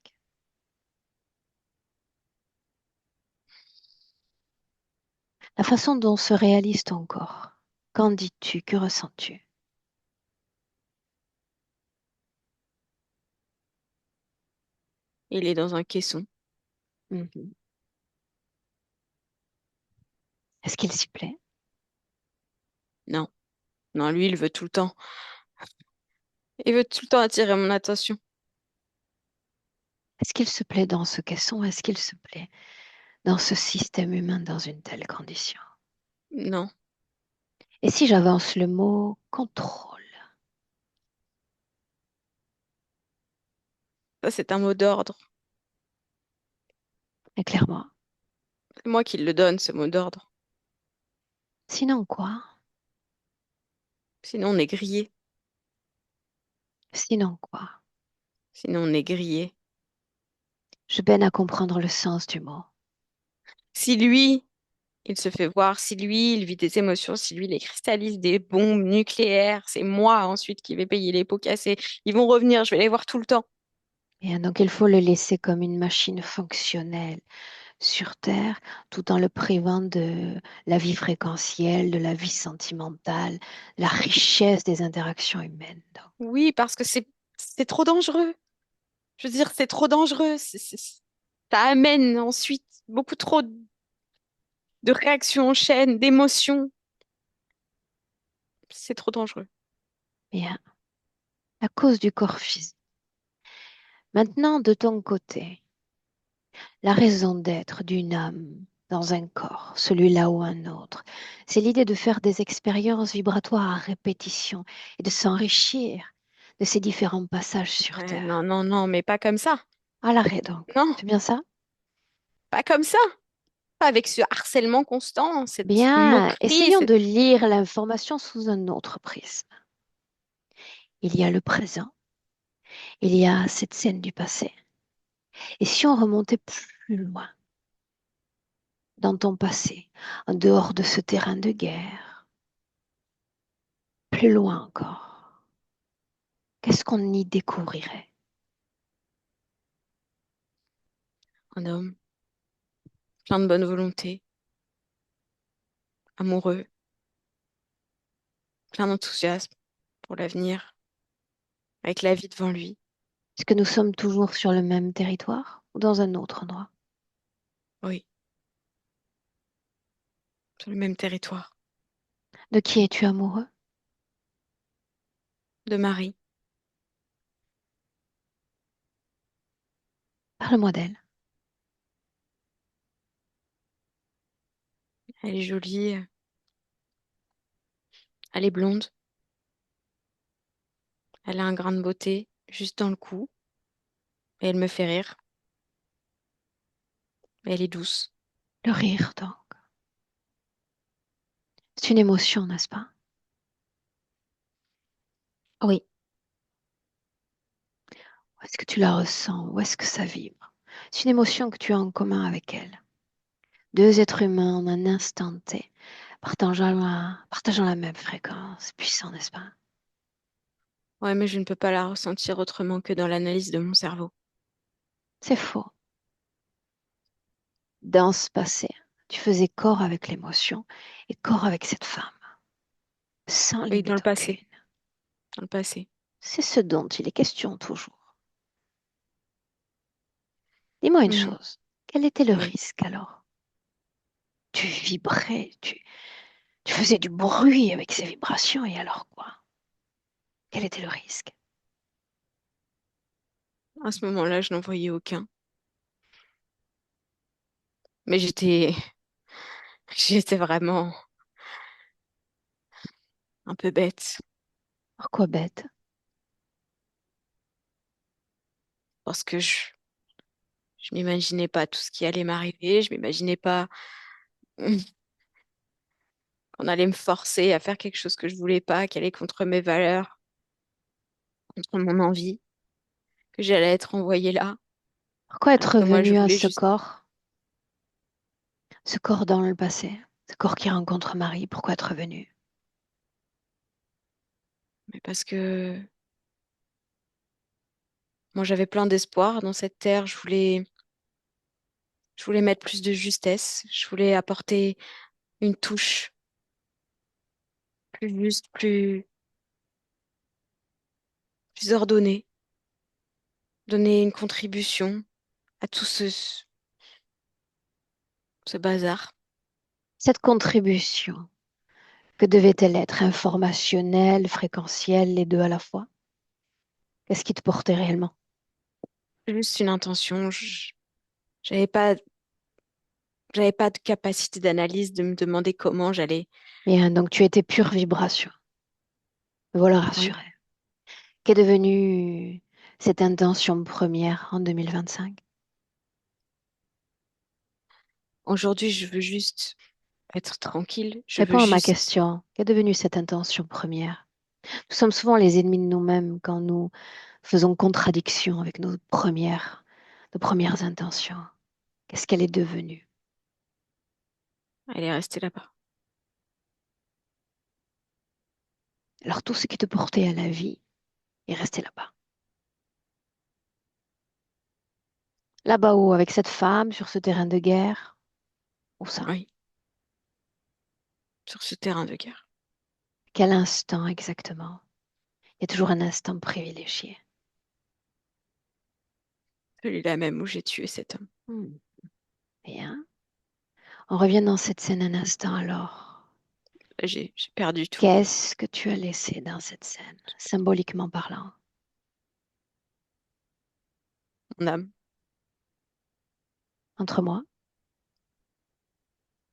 La façon dont se réalise ton corps. Qu'en dis-tu? Que ressens-tu? Il est dans un caisson. Mhm. Est-ce qu'il s'y plaît? Non, non, lui, il veut tout le temps. Il veut tout le temps attirer mon attention. Est-ce qu'il se plaît dans ce caisson? Est-ce qu'il se plaît dans ce système humain dans une telle condition? Non, Et si j'avance le mot contrôle? ça, c'est un mot d'ordre. Éclaire-moi. C'est moi qui le donne, ce mot d'ordre. Sinon quoi? Sinon, on est grillé. Sinon quoi? Sinon, on est grillé. Je peine à comprendre le sens du mot. Si lui, il se fait voir, si lui, il vit des émotions, si lui, il les cristallise des bombes nucléaires, c'est moi ensuite qui vais payer les pots cassés. Ils vont revenir, je vais les voir tout le temps. Et donc il faut le laisser comme une machine fonctionnelle sur Terre, tout en le privant de la vie fréquentielle, de la vie sentimentale, la richesse des interactions humaines. Donc. Oui, parce que c'est trop dangereux. Je veux dire, c'est trop dangereux. Ça amène ensuite beaucoup trop de réactions en chaîne, d'émotions. C'est trop dangereux. Bien, à cause du corps physique. Maintenant, de ton côté, la raison d'être d'une âme dans un corps, celui-là ou un autre, c'est l'idée de faire des expériences vibratoires à répétition et de s'enrichir de ces différents passages sur Non, Terre. non, non, mais pas comme ça. À l'arrêt donc. Non, C'est bien ça? pas comme ça. Pas avec ce harcèlement constant, cette Bien, moquerie, essayons de lire l'information sous un autre prisme. Il y a le présent, il y a cette scène du passé. Et si on remontait plus loin dans ton passé, en dehors de ce terrain de guerre, plus loin encore, qu'est-ce qu'on y découvrirait? un homme plein de bonne volonté, amoureux, plein d'enthousiasme pour l'avenir, avec la vie devant lui. Est-ce que nous sommes toujours sur le même territoire ou dans un autre endroit? Oui, sur le même territoire. De qui es-tu amoureux? De Marie. Parle-moi d'elle. Elle est jolie, elle est blonde, elle a un grain de beauté juste dans le cou, et elle me fait rire. Et elle est douce. Le rire, donc. C'est une émotion, n'est-ce pas? Oui, Où est-ce que tu la ressens? Où est-ce que ça vibre? C'est une émotion que tu as en commun avec elle. Deux êtres humains en un instant T, partageant la même fréquence. Puissant, n'est-ce pas? ouais, mais je ne peux pas la ressentir autrement que dans l'analyse de mon cerveau. C'est faux. Dans ce passé, tu faisais corps avec l'émotion et corps avec cette femme, sans Oui, dans le limite passé, aucune. dans le passé. C'est ce dont il est question toujours. Dis-moi une Mhm. chose. Quel était le Oui. risque alors? Tu vibrais, tu faisais du bruit avec ces vibrations et alors quoi? Quel était le risque? À ce moment-là, je n'en voyais aucun. Mais j'étais vraiment un peu bête Pourquoi bête? parce que je m'imaginais pas tout ce qui allait m'arriver. Je m'imaginais pas qu'on allait me forcer à faire quelque chose que je voulais pas, qui allait contre mes valeurs, contre mon envie, que j'allais être envoyée là, Pourquoi alors être que moi, je venu à voulais ce juste. corps? Ce corps dans le passé? Ce corps qui rencontre Marie? Pourquoi être venu? Mais parce que moi, j'avais plein d'espoir dans cette terre. Je voulais mettre plus de justesse. Je voulais apporter une touche plus juste, plus ordonnée, donner une contribution à tout ce bazar. Cette contribution, que devait-elle être? Informationnelle, fréquentielle, les deux à la fois? Qu'est-ce qui te portait réellement? Juste une intention. J'avais pas, j'avais pas de capacité d'analyse de me demander comment j'allais. Bien, donc tu étais pure vibration. Me voilà Oui. rassurée. Qu'est devenue cette intention première en 2025? Aujourd'hui, je veux juste être tranquille. Je veux Réponds à ma juste. question. Qu'est devenue cette intention première? Nous sommes souvent les ennemis de nous-mêmes quand nous faisons contradiction avec nos premières. de premières intentions? Qu'est-ce qu'elle est devenue? Elle est restée là-bas. Alors tout ce qui te portait à la vie est resté là-bas. Là-bas où, avec cette femme, sur ce terrain de guerre, où ça? Oui, sur ce terrain de guerre. Quel instant exactement? Il y a toujours un instant privilégié. Celui-là même où j'ai tué cet homme. Hmm. Bien. On revient dans cette scène un instant alors. Là, j'ai perdu tout. Qu'est-ce que tu as laissé dans cette scène, symboliquement parlant? Mon âme. Entre moi,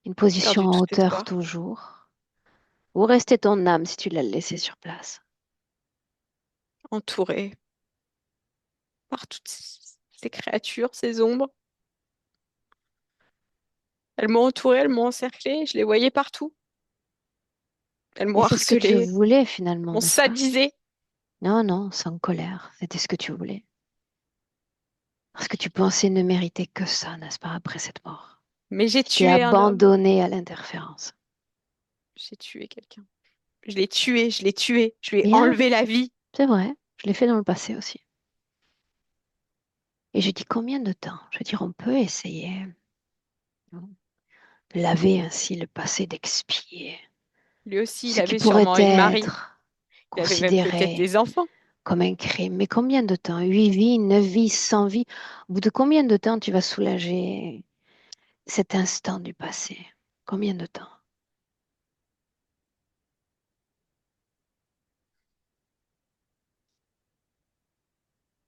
une J'ai position perdu en tout hauteur espoir. toujours. Où restait ton âme si tu l'as laissée sur place? Entourée par toutes ces créatures, ces ombres. Elles m'ont entourée, elles m'ont encerclée, je les voyais partout. Elles Et m'ont c'est ce que tu harcelée, voulais finalement, m'ont n'est-ce pas? sadisée. Non, non, sans colère. C'était ce que tu voulais. Parce que tu pensais ne mériter que ça, n'est-ce pas, après cette mort. Mais j'ai Tu t'es tué un homme. abandonné à l'interférence. J'ai tué quelqu'un. Je l'ai tué, je l'ai tué, je lui ai Bien, enlevé la vie. c'est vrai. Je l'ai fait dans le passé aussi. Et je dis combien de temps? Je veux dire, on peut essayer, hein, de laver ainsi le passé, d'expier Lui aussi, il ce qui avait pourrait sûrement une Marie. être Il avait même peut-être considéré des enfants. comme un crime. Mais combien de temps? 8 vies, 9 vies, 100 vies? Au bout de combien de temps tu vas soulager cet instant du passé? Combien de temps?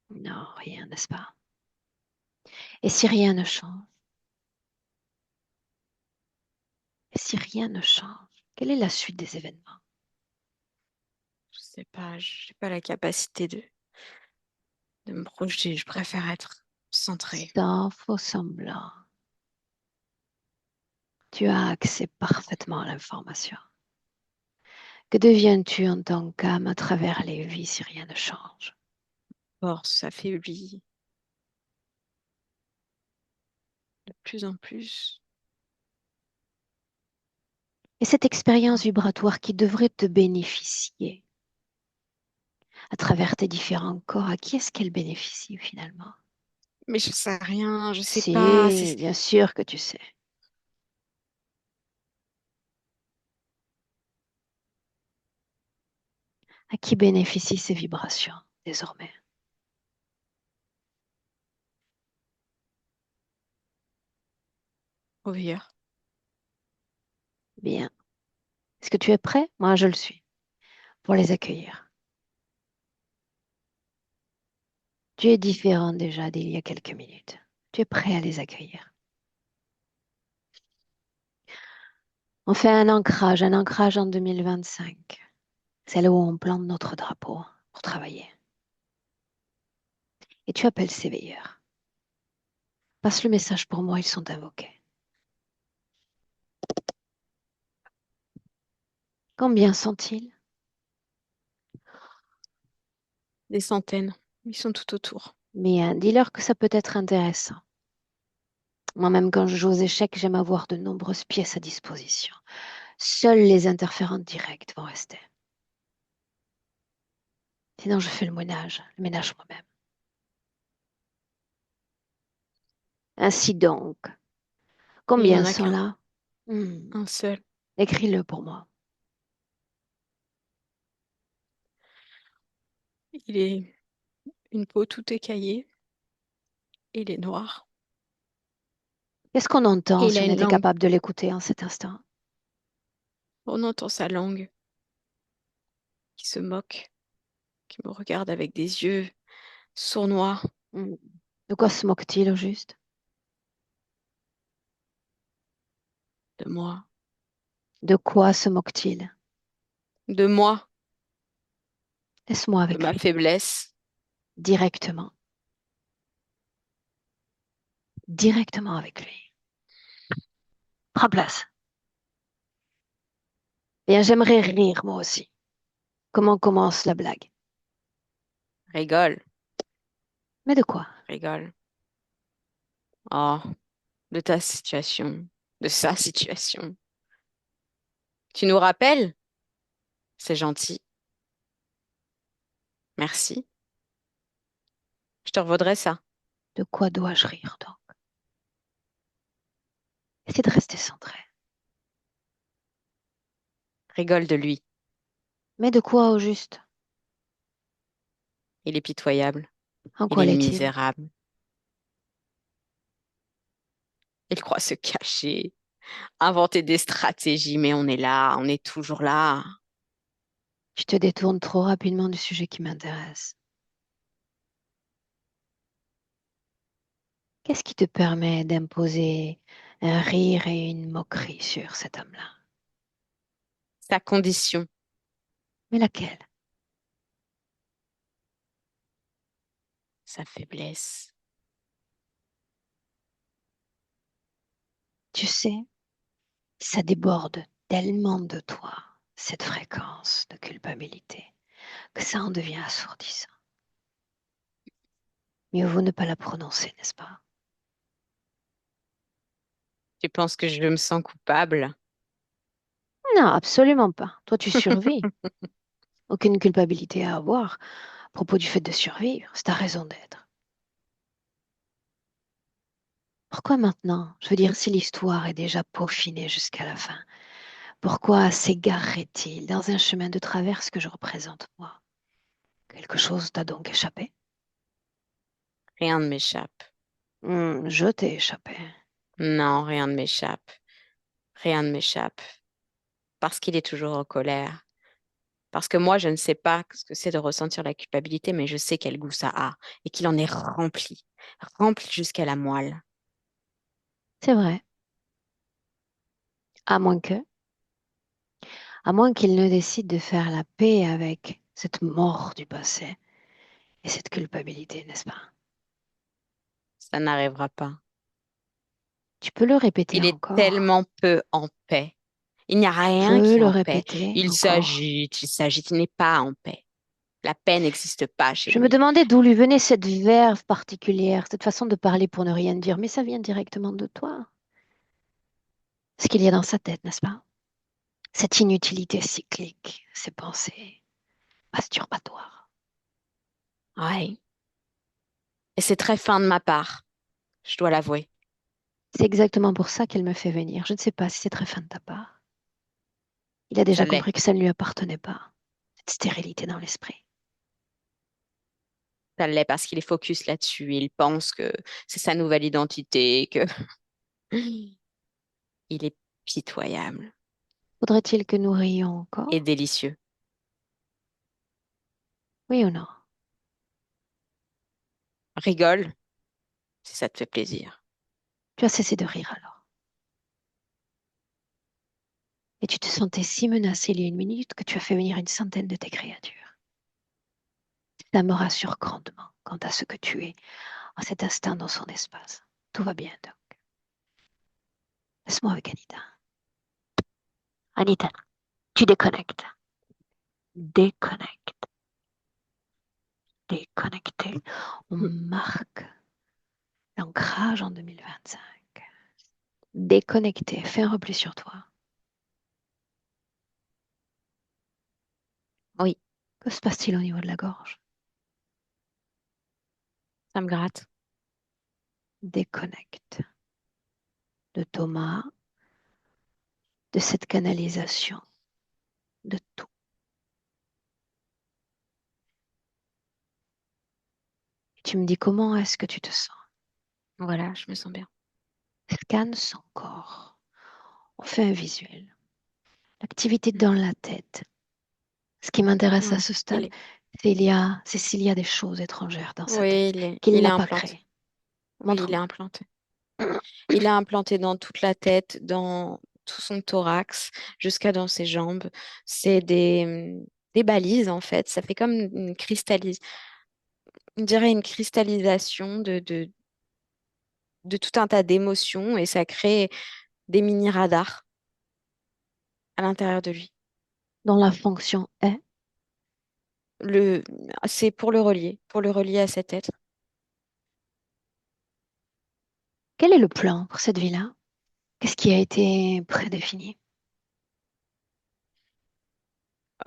Non, rien, n'est-ce pas? Et si rien ne change? Et si rien ne change? Quelle est la suite des événements? Je sais pas, j'ai pas la capacité de me projeter. Je préfère être centrée. Sans faux semblant, tu as accès parfaitement à l'information. Que deviens-tu en tant qu'âme à travers les vies si rien ne change? Force affaiblie de plus en plus. Et cette expérience vibratoire qui devrait te bénéficier à travers tes différents corps, à qui est-ce qu'elle bénéficie finalement? Mais je sais rien, je sais pas. Si, bien sûr que tu sais. À qui bénéficient ces vibrations désormais? Au veilleur. Bien. Est-ce que tu es prêt? Moi, je le suis pour les accueillir. Tu es différent déjà d'il y a quelques minutes. Tu es prêt à les accueillir. On fait un ancrage en 2025. C'est là où on plante notre drapeau pour travailler. Et tu appelles ces veilleurs. Passe le message pour moi, ils sont invoqués. Combien sont-ils? Des centaines. Ils sont tout autour. Bien, dis-leur que ça peut être intéressant. Moi-même, quand je joue aux échecs, j'aime avoir de nombreuses pièces à disposition. Seuls les interférences directes vont rester. Sinon, je fais le ménage moi-même. Ainsi donc, Et il y combien en a sont qu'un. là? Un seul. Écris-le pour moi. Il est une peau toute écaillée. Il est noir. Qu'est-ce qu'on entend Et il si a on une était langue. capable de l'écouter en cet instant? On entend sa langue qui se moque, qui me regarde avec des yeux sournois Hmm. De quoi se moque-t-il au juste? de moi. De quoi se moque-t-il? De moi, Laisse-moi de avec ma lui, faiblesse. directement, directement avec lui. Prends place. Bien, j'aimerais rire moi aussi. Comment commence la blague? Rigole, Mais de quoi? rigole. Oh, de ta situation, de sa situation. Tu nous rappelles? C'est gentil. Merci. Je te revaudrai ça. De quoi dois-je rire donc? Essaie de rester centré. Rigole de lui. Mais de quoi au juste? Il est pitoyable. En Il quoi est l'est-il? misérable. Il croit se cacher, inventer des stratégies, mais on est là, on est toujours là. Tu te détournes trop rapidement du sujet qui m'intéresse. Qu'est-ce qui te permet d'imposer un rire et une moquerie sur cet homme-là? Sa condition, Mais laquelle? sa faiblesse. Tu sais, ça déborde tellement de toi, cette fréquence de culpabilité, que ça en devient assourdissant. Mieux vaut ne pas la prononcer, n'est-ce pas? Tu penses que je me sens coupable? Non, absolument pas. Toi, tu survis. Aucune culpabilité à avoir à propos du fait de survivre. C'est ta raison d'être. Pourquoi maintenant? Je veux dire, si l'histoire est déjà peaufinée jusqu'à la fin, pourquoi s'égarerait-il dans un chemin de traverse que je représente moi? Quelque chose t'a donc échappé? Rien ne m'échappe. Je t'ai échappé. Non, rien ne m'échappe. Rien ne m'échappe. Parce qu'il est toujours en colère. Parce que moi, je ne sais pas ce que c'est de ressentir la culpabilité, mais je sais quel goût ça a et qu'il en est rempli, rempli jusqu'à la moelle. C'est vrai. À moins que, à moins qu'il ne décide de faire la paix avec cette mort du passé et cette culpabilité, n'est-ce pas? Ça n'arrivera pas. Tu peux le répéter Il est encore. tellement peu en paix. Il n'y a Tu rien peux qui est le en paix. répéter encore. Il s'agite, il n'est pas en paix. La paix n'existe pas chez Je me lui. demandais d'où lui venait cette verve particulière, cette façon de parler pour ne rien dire, mais ça vient directement de toi. Ce qu'il y a dans sa tête, n'est-ce pas? Cette inutilité cyclique, ces pensées masturbatoires. Ouais. Et c'est très fin de ma part, je dois l'avouer. C'est exactement pour ça qu'elle me fait venir. Je ne sais pas si c'est très fin de ta part. Il a Ça déjà l'est. compris que ça ne lui appartenait pas, cette stérilité dans l'esprit. Ça l'est parce qu'il est focus là-dessus. Il pense que c'est sa nouvelle identité, que il est pitoyable Faudrait-il que nous rions et encore? délicieux. Oui ou non? Rigole si ça te fait plaisir. Tu as cessé de rire alors. Et tu te sentais si menacé il y a une minute que tu as fait venir une centaine de tes créatures. Ça me rassure grandement quant à ce que tu es en cet instant dans son espace. Tout va bien donc. Laisse-moi avec Anita. Anita, tu déconnectes. Déconnecte. Déconnecté. On marque l'ancrage en 2025. Déconnecté. Fais un repli sur toi. Oui, Que se passe-t-il au niveau de la gorge? ça me gratte. Déconnecte de Thomas, de cette canalisation, de tout. Et tu me dis comment est-ce que tu te sens? Voilà, je me sens bien. Scanne son corps. On fait un visuel. L'activité dans la tête. Ce qui m'intéresse à Ouais. ce Il stade, est... c'est s'il y a des choses étrangères dans sa Oui, tête, qu'il il est n'a pas implanté. créées. Oui, il est Montre-moi. implanté. Il est implanté dans toute la tête, dans tout son thorax, jusqu'à dans ses jambes. C'est des balises, en fait. Ça fait comme on dirait une cristallisation de tout un tas d'émotions et ça crée des mini-radars à l'intérieur de lui. Dont la fonction est, Le, c'est pour le relier à cet être. Quel est le plan pour cette villa? Qu'est-ce qui a été prédéfini?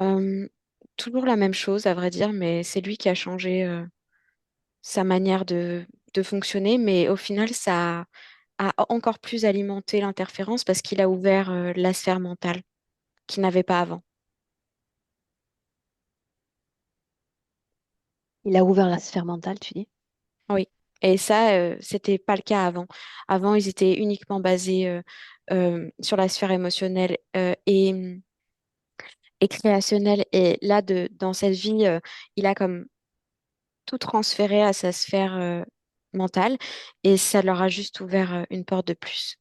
Euh, Toujours la même chose, à vrai dire, mais c'est lui qui a changé sa manière de fonctionner, mais au final, ça a encore plus alimenté l'interférence parce qu'il a ouvert la sphère mentale qu'il n'avait pas avant. Il a ouvert la sphère mentale, tu dis? Oui. Et ça, c'était pas le cas avant. Avant, ils étaient uniquement basés sur la sphère émotionnelle et créationnelle. Et là, dans cette vie, il a comme tout transféré à sa sphère mentale et ça leur a juste ouvert une porte de plus.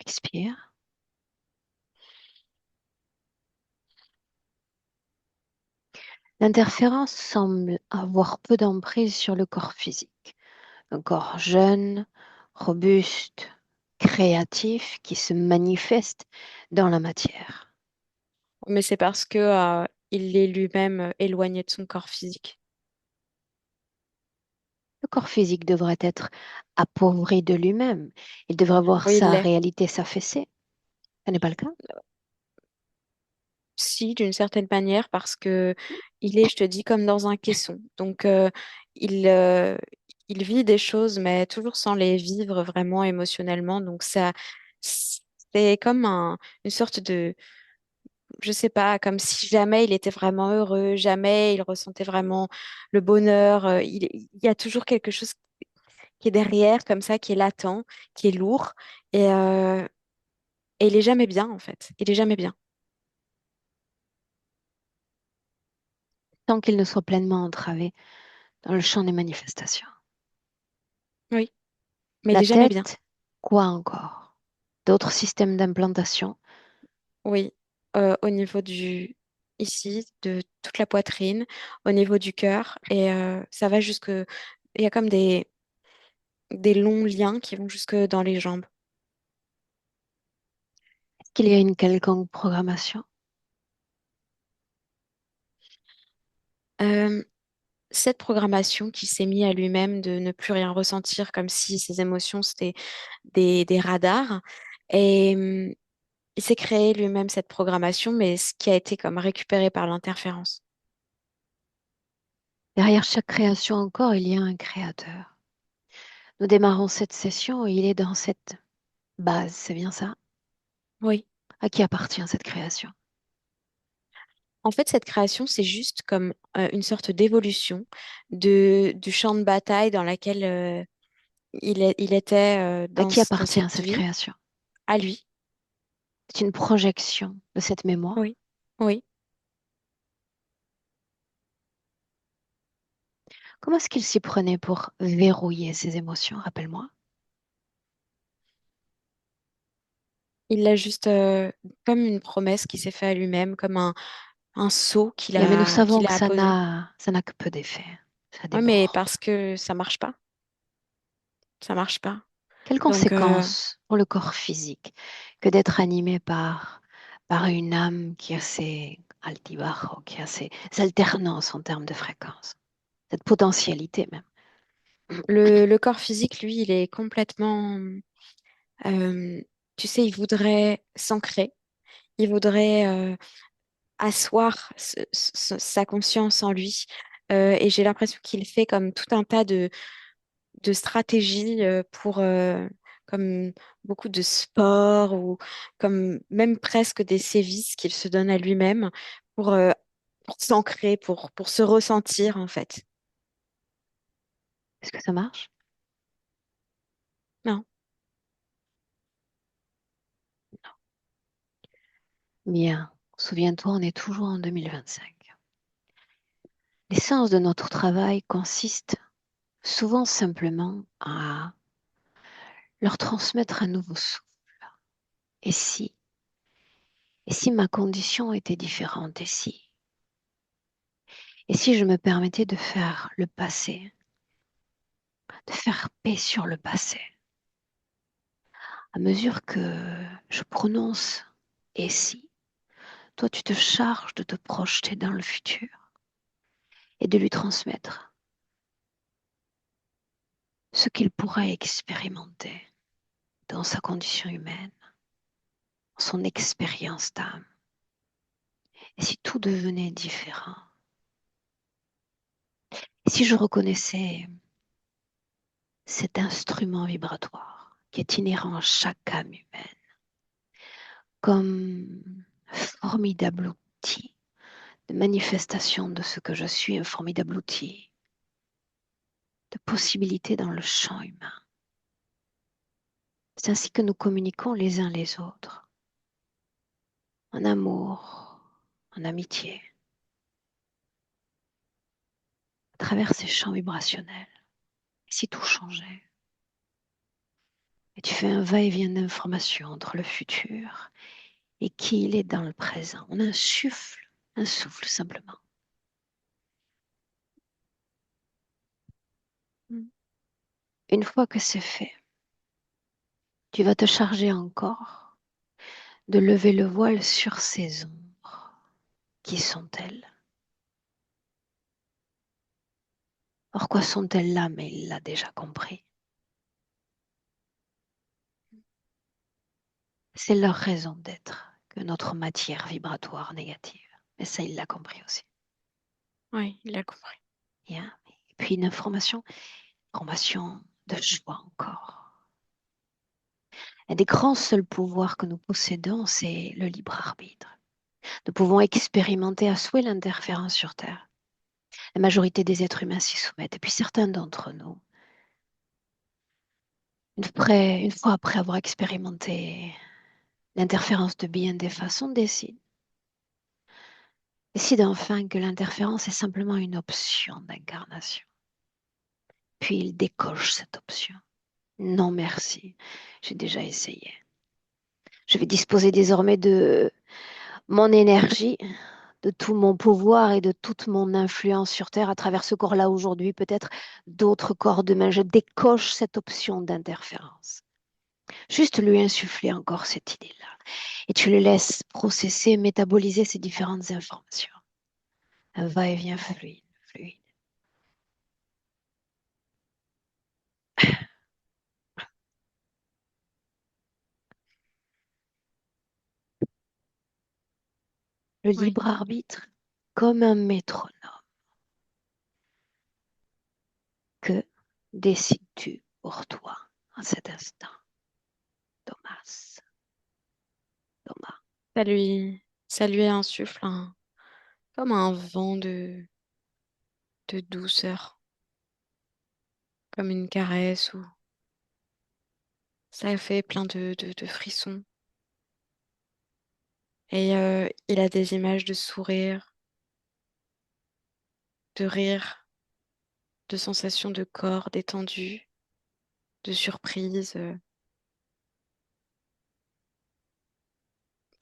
Expire. L'interférence semble avoir peu d'emprise sur le corps physique. Un corps jeune, robuste, créatif qui se manifeste dans la matière. Mais c'est parce que il est lui-même éloigné de son corps physique. Le corps physique devrait être appauvri de lui-même. Il devrait voir Oui, il sa l'est. réalité s'affaisser. Ce n'est pas le cas. Si, d'une certaine manière, parce que il est, je te dis, comme dans un caisson. Donc, il, euh, il vit des choses, mais toujours sans les vivre vraiment émotionnellement. Donc, ça, c'est comme une sorte de, je sais pas, comme si jamais il était vraiment heureux, jamais il ressentait vraiment le bonheur. Il y a toujours quelque chose qui est derrière, comme ça, qui est latent, qui est lourd. Et, euh, et il est jamais bien, en fait. Il est jamais bien. Tant qu'il ne soit pleinement entravé dans le champ des manifestations. Oui, mais il La est jamais bien. tête, quoi encore? D'autres systèmes d'implantation. Oui, au niveau ici, de toute la poitrine, au niveau du cœur, et ça va jusque, il y a comme des longs liens qui vont jusque dans les jambes. Est-ce qu'il y a une quelconque programmation? Euh, cette programmation qui s'est mis à lui-même de ne plus rien ressentir, comme si ses émotions, c'était des radars, et il s'est créé lui-même cette programmation, mais ce qui a été comme récupéré par l'interférence. Derrière chaque création encore, il y a un créateur. Nous démarrons cette session et il est dans cette base, c'est bien ça? Oui. À qui appartient cette création? En fait, cette création, c'est juste comme une sorte d'évolution du champ de bataille dans lequel il était À qui dans appartient cette cette vie, création? à lui. C'est une projection de cette mémoire. Oui, oui. Comment est-ce qu'il s'y prenait pour verrouiller ses émotions? Rappelle-moi. Il l'a juste comme une promesse qu'il s'est fait à lui-même, comme un sceau Bien, mais nous savons qu'il que a posé. ça n'a que peu d'effet. Ça Oui, mais déborde. parce que ça marche pas. Ça marche pas. Quelles Donc, conséquences pour le corps physique que d'être animé par une âme qui a ses altibajos, qui a ses alternances en termes de fréquence, cette potentialité même. le corps physique, lui, il est complètement, euh, tu sais, il voudrait s'ancrer. Il voudrait asseoir sa conscience en lui. Et j'ai l'impression qu'il fait comme tout un tas de stratégies pour comme beaucoup de sports ou comme même presque des sévices qu'il se donne à lui-même pour, euh, pour s'ancrer, pour se ressentir en fait. Est-ce que ça marche? Non. Bien. Souviens-toi, on est toujours en 2025. L'essence de notre travail consiste souvent simplement à leur transmettre un nouveau souffle. Et si, et si ma condition était différente, et si je me permettais de faire le passé, de faire paix sur le passé, à mesure que je prononce et si, toi tu te charges de te projeter dans le futur et de lui transmettre ce qu'il pourra expérimenter dans sa condition humaine, son expérience d'âme. Et si tout devenait différent, et si je reconnaissais cet instrument vibratoire qui est inhérent à chaque âme humaine comme un formidable outil de manifestation de ce que je suis, un formidable outil de possibilités dans le champ humain. C'est ainsi que nous communiquons les uns les autres, en amour, en amitié, à travers ces champs vibrationnels. Et si tout changeait, et tu fais un va-et-vient d'informations entre le futur et qui il est dans le présent, on insuffle, un souffle simplement. Une fois que c'est fait, tu vas te charger encore de lever le voile sur ces ombres. Qui sont-elles? Pourquoi sont-elles là? Mais il l'a déjà compris. C'est leur raison d'être que notre matière vibratoire négative. Mais ça, il l'a compris aussi. Oui, il a compris. Bien. Et puis une information de choix encore. Un des grands seuls pouvoirs que nous possédons, c'est le libre arbitre. Nous pouvons expérimenter à souhait l'interférence sur Terre. La majorité des êtres humains s'y soumettent. Et puis certains d'entre nous, une fois après avoir expérimenté l'interférence de bien des façons, décident enfin que l'interférence est simplement une option d'incarnation. Puis ils décochent cette option. Non merci, j'ai déjà essayé. Je vais disposer désormais de mon énergie, de tout mon pouvoir et de toute mon influence sur Terre à travers ce corps-là aujourd'hui, peut-être d'autres corps demain. Je décoche cette option d'interférence. Juste lui insuffler encore cette idée-là. Et tu le laisses processer, métaboliser ces différentes informations. Un va-et-vient fluide, fluide. Le Oui, libre arbitre comme un métronome. Que décides-tu pour toi en cet instant, Thomas? Thomas. ça lui insuffle comme un vent de douceur, comme une caresse ou ça fait plein de frissons. Et il a des images de sourire, de rire, de sensations de corps détendu, de surprise,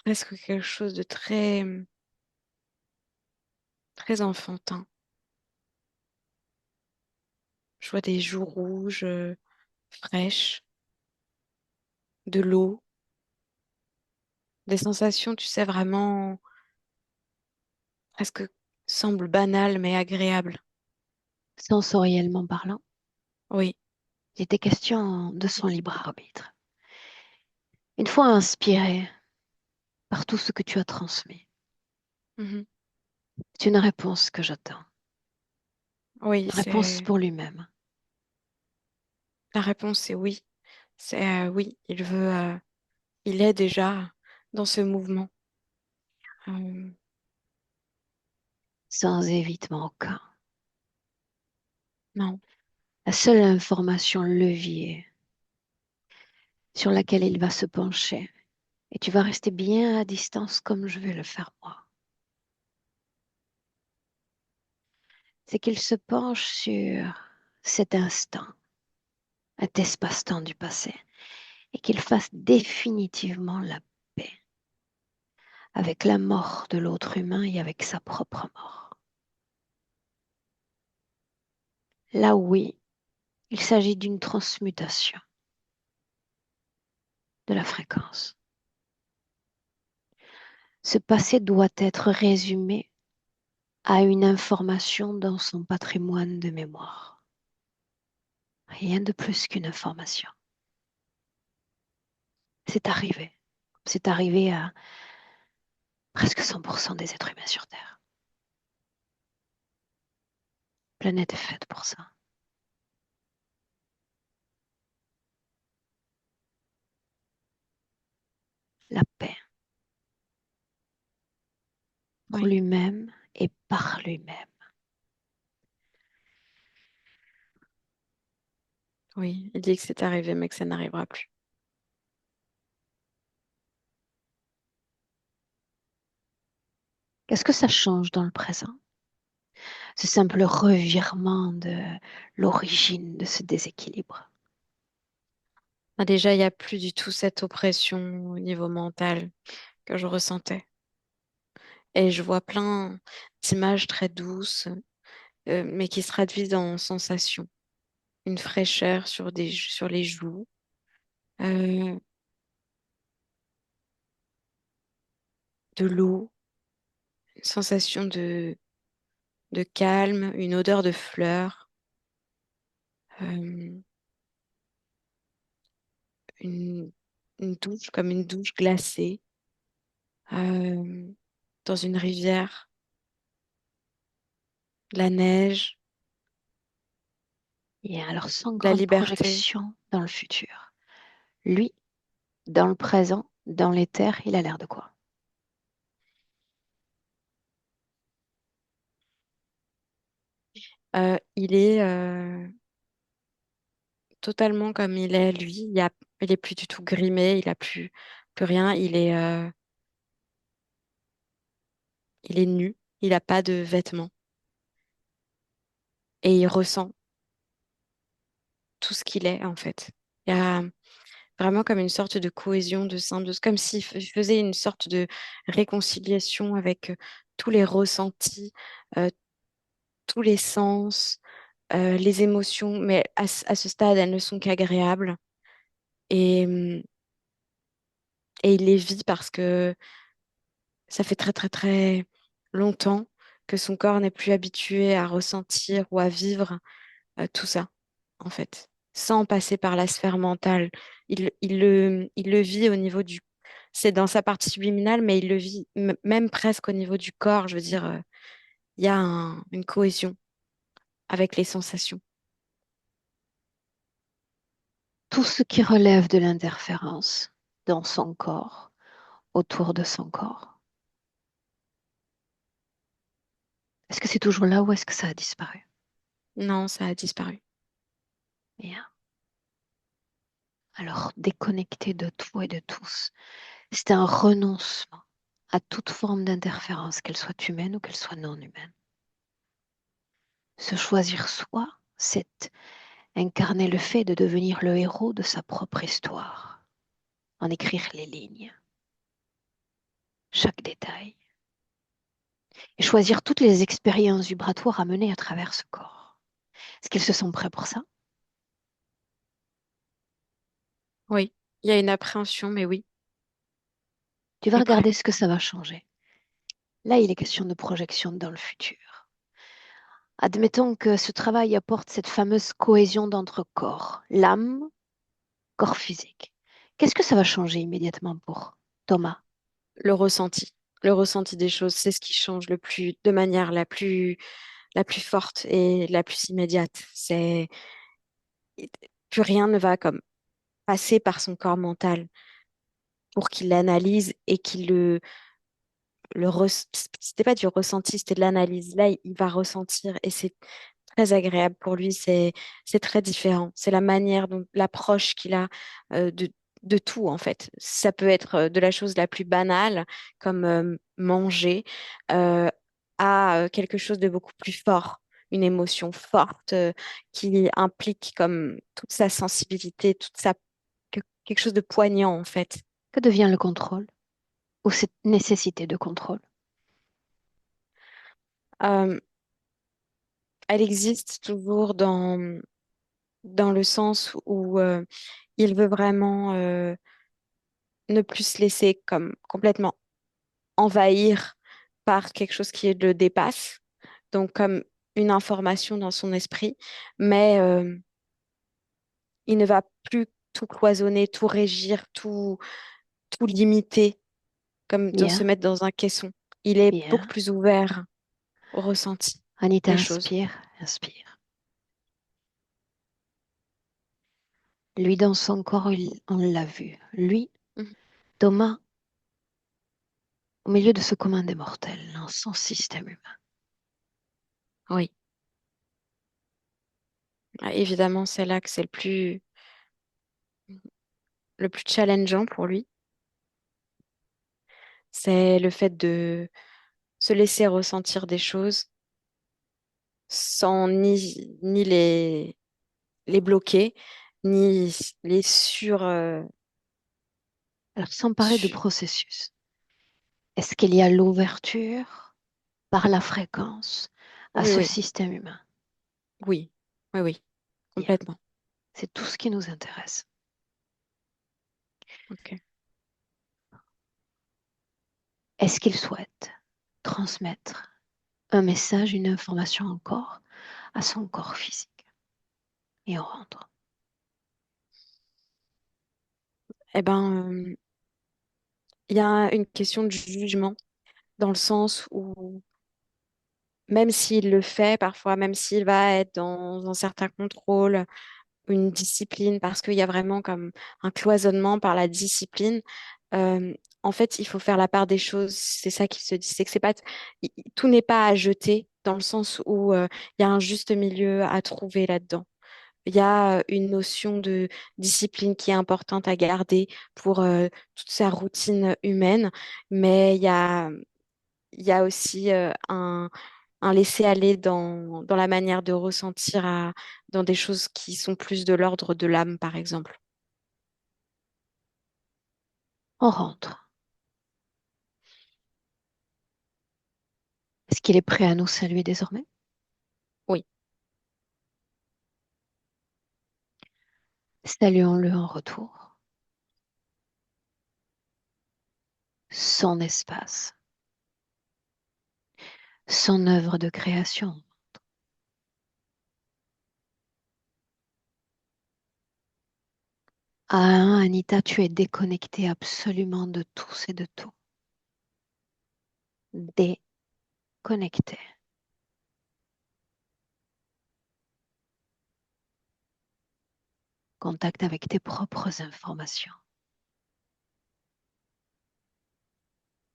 presque quelque chose de très enfantin. Je vois des joues rouges, fraîches, de l'eau, des sensations, tu sais, vraiment presque semblent banales mais agréables. Sensoriellement parlant, Oui. il était question de son libre arbitre. Une fois inspiré par tout ce que tu as transmis, Mhm. c'est une réponse que j'attends. Oui, Une réponse pour lui-même. la réponse, c'est oui. C'est oui, il est déjà dans ce mouvement. Euh, Sans évitement aucun. non, La seule information levier sur laquelle il va se pencher, et tu vas rester bien à distance comme je vais le faire moi, c'est qu'il se penche sur cet instant, cet espace-temps du passé, et qu'il fasse définitivement la paix avec la mort de l'autre humain et avec sa propre mort. Là, oui, il s'agit d'une transmutation de la fréquence. Ce passé doit être résumé à une information dans son patrimoine de mémoire. Rien de plus qu'une information. C'est arrivé. C'est arrivé à presque 100% des êtres humains sur Terre. La planète est faite pour ça. La paix pour Oui, lui-même et par lui-même. oui. Il dit que c'est arrivé, mais que ça n'arrivera plus. Qu'est-ce que ça change dans le présent? Ce simple revirement de l'origine de ce déséquilibre. Ah, déjà, il n'y a plus du tout cette oppression au niveau mental que je ressentais. Et je vois plein d'images très douces, mais qui se traduisent en sensations. Une fraîcheur sur les joues, euh, de l'eau, une sensation de calme, une odeur de fleurs, euh, une, une douche comme une douche glacée, euh, dans une rivière, de la neige, Et alors, sans de la grande liberté. projection dans le futur. Lui, dans le présent, dans les terres, il a l'air de quoi? Il est totalement comme il est, lui. Il est plus du tout grimé, il a plus rien. Il est nu, il n'a pas de vêtements et il ressent tout ce qu'il est en fait. Il y a vraiment comme une sorte de cohésion, de symbiose, comme s'il faisait une sorte de réconciliation avec tous les ressentis, euh, tous les sens, les émotions, mais à ce stade, elles ne sont qu'agréables. Et, et il les vit parce que ça fait très très très longtemps que son corps n'est plus habitué à ressentir ou à vivre tout ça, en fait, sans passer par la sphère mentale. Il le vit au niveau du... C'est dans sa partie subliminale, mais il le vit même presque au niveau du corps. Je veux dire, il y a une cohésion avec les sensations. Tout ce qui relève de l'interférence dans son corps, autour de son corps. Est-ce que c'est toujours là ou est-ce que ça a disparu? Non, ça a disparu. Bien. Alors, déconnecté de tout et de tous, c'est un renoncement à toute forme d'interférence, qu'elle soit humaine ou qu'elle soit non humaine. Se choisir soi, c'est incarner le fait de devenir le héros de sa propre histoire, en écrire les lignes, chaque détail, et choisir toutes les expériences vibratoires à mener à travers ce corps. Est-ce qu'ils se sont prêts pour ça? Oui, il y a une appréhension, mais oui, Tu vas il est prêt. regarder ce que ça va changer. Là, il est question de projection dans le futur. Admettons que ce travail apporte cette fameuse cohésion d'entre corps, l'âme, corps physique. Qu'est-ce que ça va changer immédiatement pour Thomas? Le ressenti. Le ressenti des choses, c'est ce qui change le plus, de manière la plus forte et la plus immédiate. C'est plus rien ne va comme passer par son corps mental pour qu'il l'analyse et qu'il c'était pas du ressenti, c'était de l'analyse. Là, il va ressentir et c'est très agréable pour lui. C'est très différent. C'est la manière dont l'approche qu'il a de tout en fait. Ça peut être de la chose la plus banale comme manger euh, à quelque chose de beaucoup plus fort. Une émotion forte qui implique comme toute sa sensibilité, quelque chose de poignant en fait. Que devient le contrôle ou cette nécessité de contrôle? Euh, Elle existe toujours dans le sens où il veut vraiment ne plus se laisser comme complètement envahir par quelque chose qui le dépasse, donc comme une information dans son esprit, mais Il ne va plus tout cloisonner, tout régir, tout limiter, comme de se Bien, mettre dans un caisson. Il est beaucoup bien. plus ouvert au ressenti Anita, des choses. inspire, inspire. Lui, dans son corps, on l'a vu. Lui, Mhm. Thomas, au milieu de ce commun des mortels, dans son système humain. Oui. Ah, évidemment, c'est là que c'est le plus challengeant pour lui. C'est le fait de se laisser ressentir des choses sans ni les bloquer, ni les Alors, sans parler de su- processus, est-ce qu'il y a l'ouverture par la fréquence à Oui, ce oui, système humain? oui, oui, oui, Bien, complètement. c'est tout ce qui nous intéresse. Ok. Est-ce qu'il souhaite transmettre un message, une information encore à son corps physique? Et on rentre. Eh ben, il y a une question de jugement dans le sens où même s'il le fait parfois, même s'il va être dans un certain contrôle, une discipline, parce qu'il y a vraiment comme un cloisonnement par la discipline, euh, en fait, il faut faire la part des choses. C'est ça qui se dit. C'est que c'est pas, tout n'est pas à jeter dans le sens où il y a un juste milieu à trouver là-dedans. Il y a une notion de discipline qui est importante à garder pour toute sa routine humaine, mais il y a aussi un laisser-aller dans la manière de ressentir dans des choses qui sont plus de l'ordre de l'âme, par exemple. On rentre. Est-ce qu'il est prêt à nous saluer désormais? Oui, Saluons-le en retour. Son espace, son œuvre de création. Ah, Anita, tu es déconnectée absolument de tous et de tout. Déconnectée. Contact avec tes propres informations.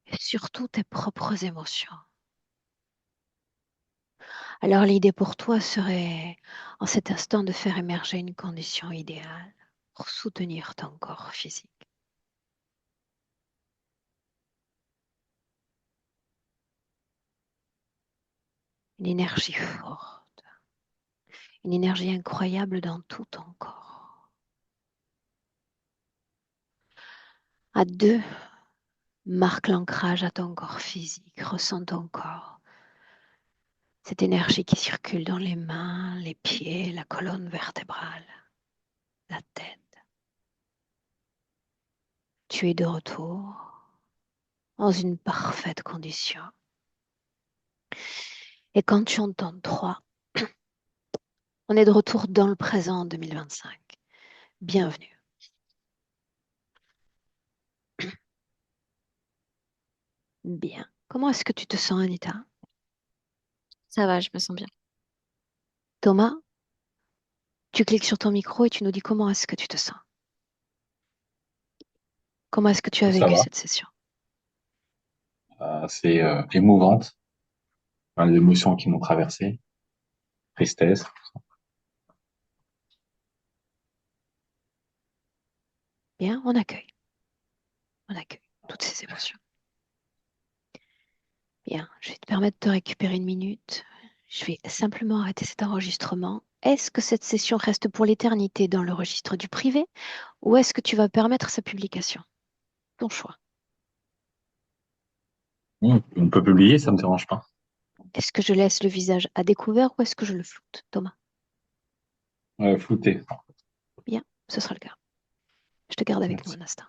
Et surtout tes propres émotions. Alors l'idée pour toi serait, en cet instant, de faire émerger une condition idéale pour soutenir ton corps physique. Une énergie forte, une énergie incroyable dans tout ton corps. À deux, marque l'ancrage à ton corps physique, ressens ton corps. Cette énergie qui circule dans les mains, les pieds, la colonne vertébrale, la tête. Tu es de retour dans une parfaite condition. Et quand tu entends 3, on est de retour dans le présent en 2025. Bienvenue. Bien. Comment est-ce que tu te sens, Anita? ça va, je me sens bien. Thomas, tu cliques sur ton micro et tu nous dis comment est-ce que tu te sens. Comment est-ce que tu as Ça vécu va. cette session? C'est émouvante. Enfin, les émotions qui m'ont traversé, tristesse. Bien, on accueille. On accueille toutes ces émotions. Bien, je vais te permettre de récupérer une minute. Je vais simplement arrêter cet enregistrement. Est-ce que cette session reste pour l'éternité dans le registre du privé ou est-ce que tu vas permettre sa publication? Ton choix. On peut publier, ça me dérange pas. Est-ce que je laisse le visage à découvert ou est-ce que je le floute, Thomas? Flouté. Bien, ce sera le cas. Je te garde avec nous Merci. un instant.